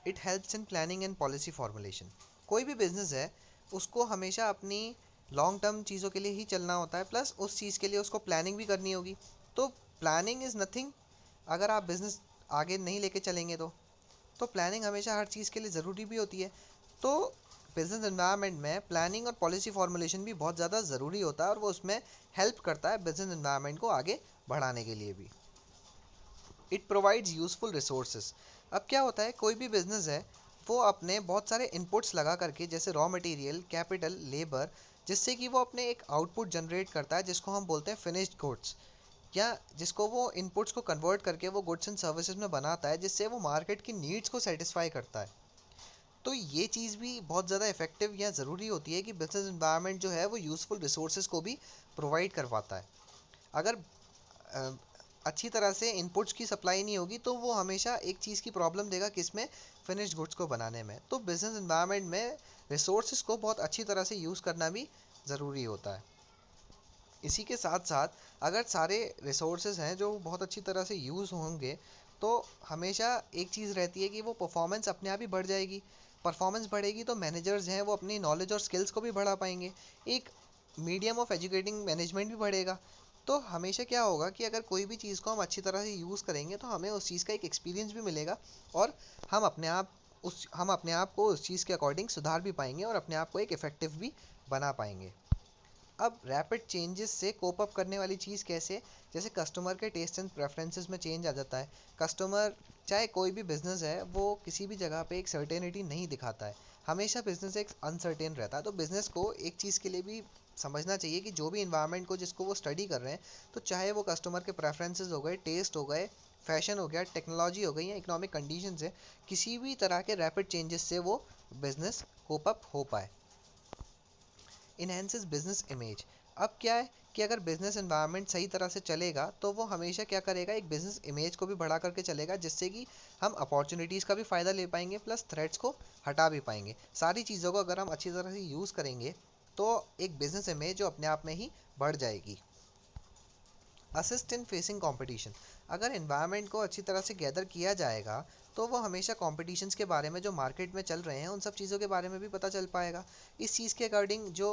Speaker 2: It helps in planning and policy formulation. कोई भी बिजनेस है उसको हमेशा अपनी लॉन्ग टर्म चीज़ों के लिए ही चलना होता है, प्लस उस चीज़ के लिए उसको प्लानिंग भी करनी होगी। तो प्लानिंग इज़ नथिंग, अगर आप बिजनेस आगे नहीं लेके चलेंगे तो प्लानिंग हमेशा हर चीज़ के लिए ज़रूरी भी होती है। तो बिजनेस एनवायरनमेंट में प्लानिंग और पॉलिसी फॉर्मुलेशन भी बहुत ज़्यादा ज़रूरी होता है, और वो उसमें हेल्प करता है बिजनेस एनवायरनमेंट को आगे बढ़ाने के लिए भी। It provides useful resources. अब क्या होता है, कोई भी बिजनेस है वो अपने बहुत सारे इनपुट्स लगा करके, जैसे रॉ मटेरियल, कैपिटल, लेबर, जिससे कि वो अपने एक आउटपुट जनरेट करता है जिसको हम बोलते हैं फिनिश्ड गुड्स, या जिसको वो इनपुट्स को कन्वर्ट करके वो गुड्स एंड सर्विसेज में बनाता है, जिससे वो मार्केट की नीड्स को सेटिस्फाई करता है। तो ये चीज़ भी बहुत ज़्यादा इफेक्टिव या ज़रूरी होती है कि बिजनेस इन्वायरमेंट जो है वो यूज़फुल रिसोर्सेज को भी प्रोवाइड करवाता है। अगर अ, अच्छी तरह से इनपुट्स की सप्लाई नहीं होगी तो वो हमेशा एक चीज़ की प्रॉब्लम देगा, किसमें, फिनिश्ड गुड्स को बनाने में। तो बिजनेस इन्वायरमेंट में रिसोर्सेज को बहुत अच्छी तरह से यूज़ करना भी ज़रूरी होता है। इसी के साथ साथ अगर सारे रिसोर्सेज हैं जो बहुत अच्छी तरह से यूज़ होंगे तो हमेशा एक चीज़ रहती है कि वो परफॉर्मेंस अपने आप ही बढ़ जाएगी। परफॉर्मेंस बढ़ेगी तो मैनेजर्स हैं वो अपनी नॉलेज और स्किल्स को भी बढ़ा पाएंगे। एक मीडियम ऑफ एजुकेटिंग मैनेजमेंट भी बढ़ेगा। तो हमेशा क्या होगा कि अगर कोई भी चीज़ को हम अच्छी तरह से यूज़ करेंगे तो हमें उस चीज़ का एक एक्सपीरियंस भी मिलेगा, और हम अपने आप को उस चीज़ के अकॉर्डिंग सुधार भी पाएंगे और अपने आप को एक इफ़ेक्टिव भी बना पाएंगे। अब रैपिड चेंजेस से कोप अप करने वाली चीज़ कैसे, जैसे कस्टमर के टेस्ट एंड प्रेफरेंसेस में चेंज आ जाता है। कस्टमर, चाहे कोई भी बिजनेस है, वो किसी भी जगह पे एक सर्टेनिटी नहीं दिखाता है। हमेशा बिजनेस एक अनसर्टेन रहता है। तो बिजनेस को एक चीज़ के लिए भी समझना चाहिए कि जो भी इन्वायरमेंट को जिसको वो स्टडी कर रहे हैं, तो चाहे वो कस्टमर के प्रेफरेंसेस हो गए, टेस्ट हो गए, फैशन हो गया, टेक्नोलॉजी हो गई या इकोनॉमिक कंडीशंस है, किसी भी तरह के रैपिड चेंजेस से वो बिजनेस कोप अप हो पाए। Enhances business image. अब क्या है कि अगर बिजनेस एनवायरनमेंट सही तरह से चलेगा तो वो हमेशा क्या करेगा, एक बिजनेस इमेज को भी बढ़ा करके चलेगा, जिससे कि हम अपॉर्चुनिटीज़ का भी फ़ायदा ले पाएंगे प्लस थ्रेट्स को हटा भी पाएंगे। सारी चीज़ों को अगर हम अच्छी तरह से यूज़ करेंगे तो एक बिजनेस इमेज जो अपने आप में ही बढ़ जाएगी। Assist in facing competition. अगर एनवायरनमेंट को अच्छी तरह से गैदर किया जाएगा तो वो हमेशा कॉम्पिटिशन्स के बारे में जो मार्केट में चल रहे हैं उन सब चीज़ों के बारे में भी पता चल पाएगा। इस चीज़ के अकॉर्डिंग जो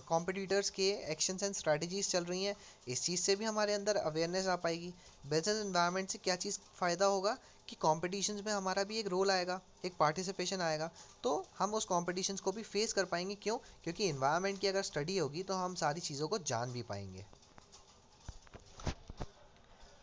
Speaker 2: कॉम्पिटिटर्स के एक्शंस एंड स्ट्रैटेजीज चल रही हैं, इस चीज़ से भी हमारे अंदर अवेयरनेस आ पाएगी। बिजनेस एनवायरनमेंट से क्या चीज़ फ़ायदा होगा कि कॉम्पिटिशन्स में हमारा भी एक रोल आएगा, एक पार्टिसिपेशन आएगा। तो हम उस कॉम्पिटिशन्स को भी फेस कर पाएंगे। क्यों? क्योंकि इन्वायरमेंट की अगर स्टडी होगी तो हम सारी चीज़ों को जान भी पाएंगे।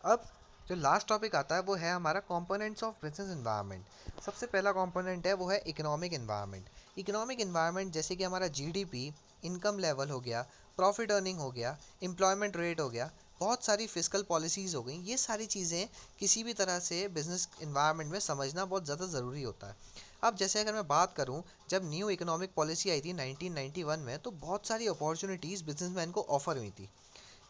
Speaker 2: अब जो लास्ट टॉपिक आता है वो है हमारा कंपोनेंट्स ऑफ बिजनेस एनवायरनमेंट। सबसे पहला कंपोनेंट है वो है इकोनॉमिक एनवायरनमेंट। इकोनॉमिक एनवायरनमेंट जैसे कि हमारा जीडीपी, इनकम लेवल हो गया, प्रॉफिट अर्निंग हो गया, एम्प्लॉयमेंट रेट हो गया, बहुत सारी फिस्कल पॉलिसीज़ हो गई। ये सारी चीज़ें किसी भी तरह से बिजनेस एनवायरनमेंट में समझना बहुत ज़्यादा ज़रूरी होता है। अब जैसे अगर मैं बात करूं, जब न्यू इकोनॉमिक पॉलिसी आई थी 1991 में, तो बहुत सारी अपॉर्चुनिटीज़ बिजनेसमैन को ऑफर हुई थी।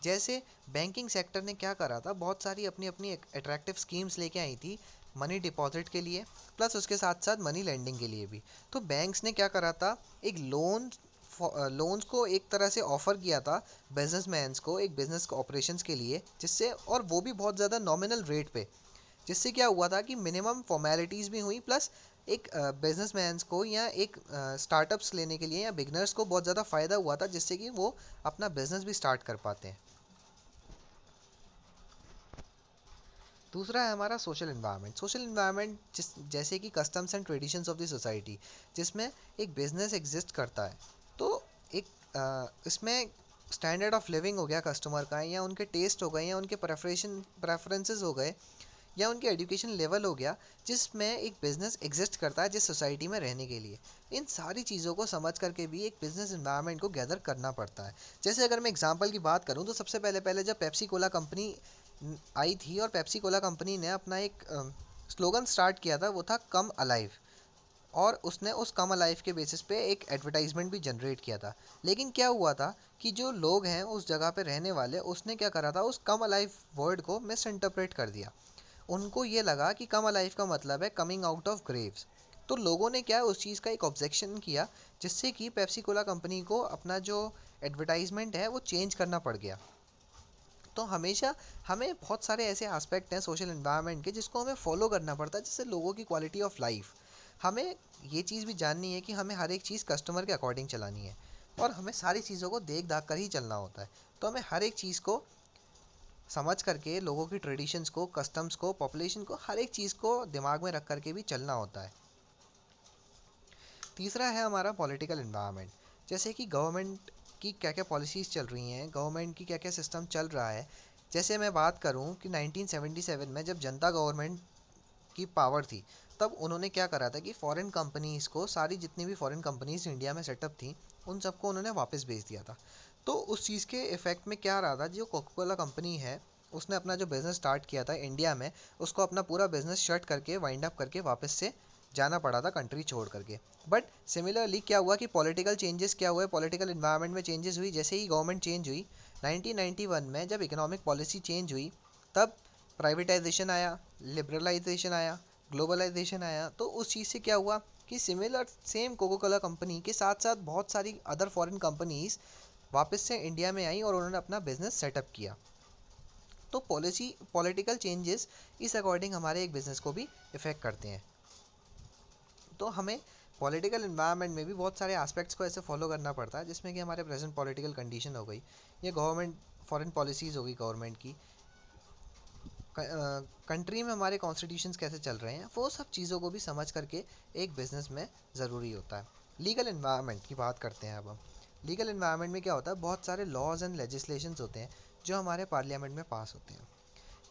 Speaker 2: जैसे बैंकिंग सेक्टर ने क्या करा था, बहुत सारी अपनी अपनी अट्रैक्टिव स्कीम्स लेके आई थी मनी डिपॉजिट के लिए, प्लस उसके साथ साथ मनी लेंडिंग के लिए भी। तो बैंक्स ने क्या करा था, एक लोन्स को एक तरह से ऑफर किया था बिजनेसमैन्स को, एक बिजनेस ऑपरेशंस के लिए, जिससे, और वो भी बहुत ज़्यादा नॉमिनल रेट पे, जिससे क्या हुआ था कि मिनिमम फॉर्मेलिटीज़ भी हुई, प्लस एक बिजनेसमैन्स को या एक स्टार्टअप्स लेने के लिए या बिगनर्स को बहुत ज़्यादा फ़ायदा हुआ था, जिससे कि वो अपना बिजनेस भी स्टार्ट कर पाते हैं। दूसरा है हमारा सोशल इन्वायरमेंट। सोशल इन्वायरमेंट जैसे कि customs and traditions of the society, जिसमें एक बिजनेस एग्जिस्ट करता है। तो एक इसमें स्टैंडर्ड ऑफ लिविंग हो गया कस्टमर का, या उनके टेस्ट हो गए, या उनके प्रेफरेंसेस हो गए, या उनके एजुकेशन लेवल हो गया, जिसमें एक बिजनेस एग्जिस्ट करता है जिस सोसाइटी में रहने के लिए। इन सारी चीज़ों को समझ करके भी एक बिजनेस इन्वायरमेंट को गैदर करना पड़ता है। जैसे अगर मैं एग्जांपल की बात करूं तो सबसे पहले पहले जब पेप्सी कोला कंपनी आई थी और पेप्सी कोला कंपनी ने अपना एक स्लोगन स्टार्ट किया था, वो था कम अलाइव। और उसने उस कम अलाइव के बेसिस पे एक एडवर्टाइजमेंट भी जनरेट किया था। लेकिन क्या हुआ था कि जो लोग हैं उस जगह पे रहने वाले, उसने क्या करा था, उस कम अलाइव वर्ड को मिस इंटरप्रेट कर दिया। उनको ये लगा कि कम अलाइव का मतलब है कमिंग आउट ऑफ ग्रेव्स। तो लोगों ने क्या, उस चीज़ का एक ऑब्जेक्शन किया, जिससे कि पेप्सी कोला कंपनी को अपना जो एडवर्टाइजमेंट है वो चेंज करना पड़ गया। तो हमेशा हमें बहुत सारे ऐसे एस्पेक्ट हैं सोशल एनवायरनमेंट के जिसको हमें फॉलो करना पड़ता है, जिससे लोगों की क्वालिटी ऑफ लाइफ। हमें ये चीज़ भी जाननी है कि हमें हर एक चीज़ कस्टमर के अकॉर्डिंग चलानी है, और हमें सारी चीज़ों को देख दाख कर ही चलना होता है। तो हमें हर एक चीज़ को समझ करके, लोगों की ट्रेडिशंस को, कस्टम्स को, पॉपुलेशन को, हर एक चीज़ को दिमाग में रख करके भी चलना होता है। तीसरा है हमारा पॉलिटिकल एनवायरनमेंट। जैसे कि गवर्नमेंट की क्या क्या पॉलिसीज़ चल रही हैं, गवर्नमेंट की क्या क्या सिस्टम चल रहा है, जैसे मैं बात करूं कि 1977 में जब जनता गवर्नमेंट की पावर थी, तब उन्होंने क्या करा था कि फॉरेन कंपनीज़ को, सारी जितनी भी फॉरेन कंपनीज़ इंडिया में सेटअप थी, उन सबको उन्होंने वापस भेज दिया था। तो उस चीज़ के इफेक्ट में क्या रहा था, जो कोका कोला कंपनी है, उसने अपना जो बिज़नेस स्टार्ट किया था इंडिया में, उसको अपना पूरा बिज़नेस शट करके, वाइंड अप करके वापस से जाना पड़ा था कंट्री छोड़ करके। बट सिमिलरली क्या हुआ कि पॉलिटिकल चेंजेस क्या हुए, पॉलिटिकल इन्वायरमेंट में चेंजेस हुई। जैसे ही गवर्नमेंट चेंज हुई 1991 में, जब इकोनॉमिक पॉलिसी चेंज हुई, तब प्राइवेटाइजेशन आया, लिबरलाइजेशन आया, ग्लोबलाइजेशन आया। तो उस चीज़ से क्या हुआ कि similar same Coca Cola company के साथ साथ बहुत सारी अदर फॉरेन कंपनीज वापस से इंडिया में आई और उन्होंने अपना बिजनेस सेटअप किया। तो पॉलिटिकल चेंजेस इस अकॉर्डिंग हमारे एक बिजनेस को भी इफेक्ट करते हैं। तो हमें पॉलिटिकल इन्वायरमेंट में भी बहुत सारे एस्पेक्ट्स को ऐसे फॉलो करना पड़ता है, जिसमें कि हमारे प्रेजेंट पॉलिटिकल कंडीशन हो गई, या गवर्नमेंट फॉरेन पॉलिसीज़ होगी गवर्नमेंट की, कंट्री में हमारे कॉन्स्टिट्यूशंस कैसे चल रहे हैं, वो सब चीज़ों को भी समझ करके एक बिजनेस में ज़रूरी होता है। लीगल इन्वायरमेंट की बात करते हैं अब हम। लीगल इन्वायरमेंट में क्या होता है, बहुत सारे लॉज एंड लेजिस्लेशंस होते हैं जो हमारे पार्लियामेंट में पास होते हैं।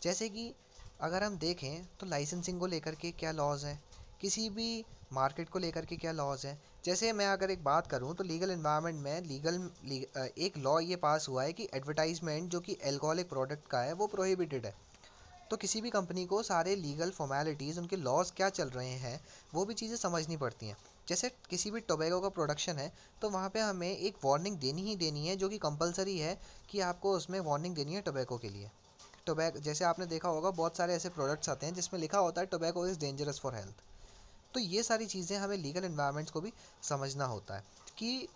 Speaker 2: जैसे कि अगर हम देखें तो लाइसेंसिंग को लेकर के क्या लॉज हैं, किसी भी मार्केट को लेकर के क्या लॉज हैं। जैसे मैं अगर एक बात करूं तो लीगल इन्वायरमेंट में एक लॉ ये पास हुआ है कि एडवर्टाइजमेंट जो कि एल्कोहलिक प्रोडक्ट का है वो प्रोहिबिटेड है। तो किसी भी कंपनी को सारे लीगल फॉर्मेलिटीज़, उनके लॉज क्या चल रहे हैं, वो भी चीज़ें समझनी पड़ती हैं। जैसे किसी भी टोबैको का प्रोडक्शन है, तो वहाँ पे हमें एक वार्निंग देनी ही देनी है, जो कि कंपलसरी है कि आपको उसमें वार्निंग देनी है टोबैको के लिए। टोबैको, जैसे आपने देखा होगा, बहुत सारे ऐसे प्रोडक्ट्स आते हैं जिसमें लिखा होता है tobacco is dangerous for health. तो ये सारी चीज़ें हमें लीगल इन्वायरमेंट्स को भी समझना होता है कि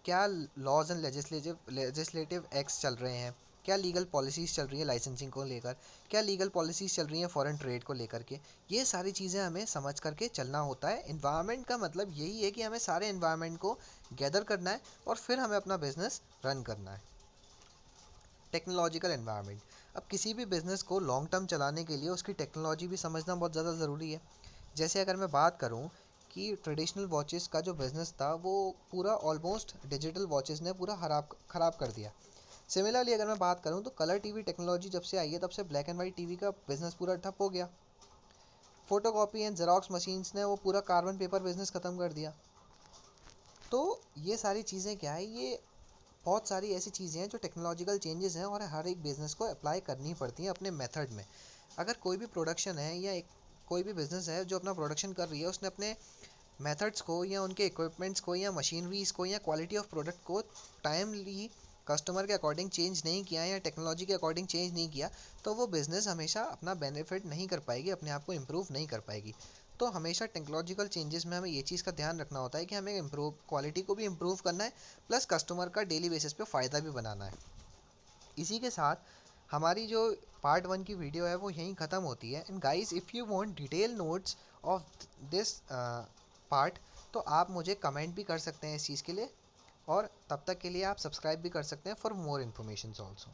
Speaker 2: क्या लॉज एंड लेजिस्लेटिव एक्ट्स चल रहे हैं, क्या लीगल पॉलिसीज़ चल रही है लाइसेंसिंग को लेकर, क्या लीगल पॉलिसीज़ चल रही हैं फॉरेन ट्रेड को लेकर के। ये सारी चीज़ें हमें समझ करके चलना होता है। इन्वायरमेंट का मतलब यही है कि हमें सारे इन्वायरमेंट को गैदर करना है और फिर हमें अपना बिजनेस रन करना है। टेक्नोलॉजिकल इन्वायरमेंट, अब किसी भी बिज़नेस को लॉन्ग टर्म चलाने के लिए उसकी टेक्नोलॉजी भी समझना बहुत ज़्यादा ज़रूरी है। जैसे अगर मैं बात करूं कि ट्रेडिशनल वॉचेस का जो बिज़नेस था, वो पूरा ऑलमोस्ट डिजिटल वॉचेस ने पूरा ख़राब कर दिया। सिमिलरली अगर मैं बात करूं तो कलर टीवी टेक्नोलॉजी जब से आई है, तब से ब्लैक एंड वाइट टीवी का बिज़नेस पूरा ठप हो गया। फोटोकॉपी एंड जेरोक्स मशीन्स ने वो पूरा कार्बन पेपर बिज़नेस ख़त्म कर दिया। तो ये सारी चीज़ें क्या है, ये बहुत सारी ऐसी चीज़ें हैं जो टेक्नोलॉजिकल चेंजेस हैं और हर एक बिज़नेस को अप्लाई करनी पड़ती हैं अपने मेथड में। अगर कोई भी प्रोडक्शन है या कोई भी बिज़नेस है जो अपना प्रोडक्शन कर रही है, उसने अपने मेथड्स को या उनके इक्विपमेंट्स को या मशीनरीज को या क्वालिटी ऑफ प्रोडक्ट को टाइमली कस्टमर के अकॉर्डिंग चेंज नहीं किया या टेक्नोलॉजी के अकॉर्डिंग चेंज नहीं किया, तो वो बिज़नेस हमेशा अपना बेनिफिट नहीं कर पाएगी, अपने आप को इम्प्रूव नहीं कर पाएगी। तो हमेशा टेक्नोलॉजिकल चेंजेस में हमें ये चीज़ का ध्यान रखना होता है कि हमें इम्प्रूव, क्वालिटी को भी इम्प्रूव करना है, प्लस कस्टमर का डेली बेसिस पे फ़ायदा भी बनाना है। इसी के साथ हमारी जो पार्ट 1 की वीडियो है वो यहीं ख़त्म होती है। And guys, if you want detail notes of this part, तो आप मुझे कमेंट भी कर सकते हैं इस चीज़ के लिए, और तब तक के लिए आप सब्सक्राइब भी कर सकते हैं फॉर मोर इन्फॉर्मेशन ऑल्सो।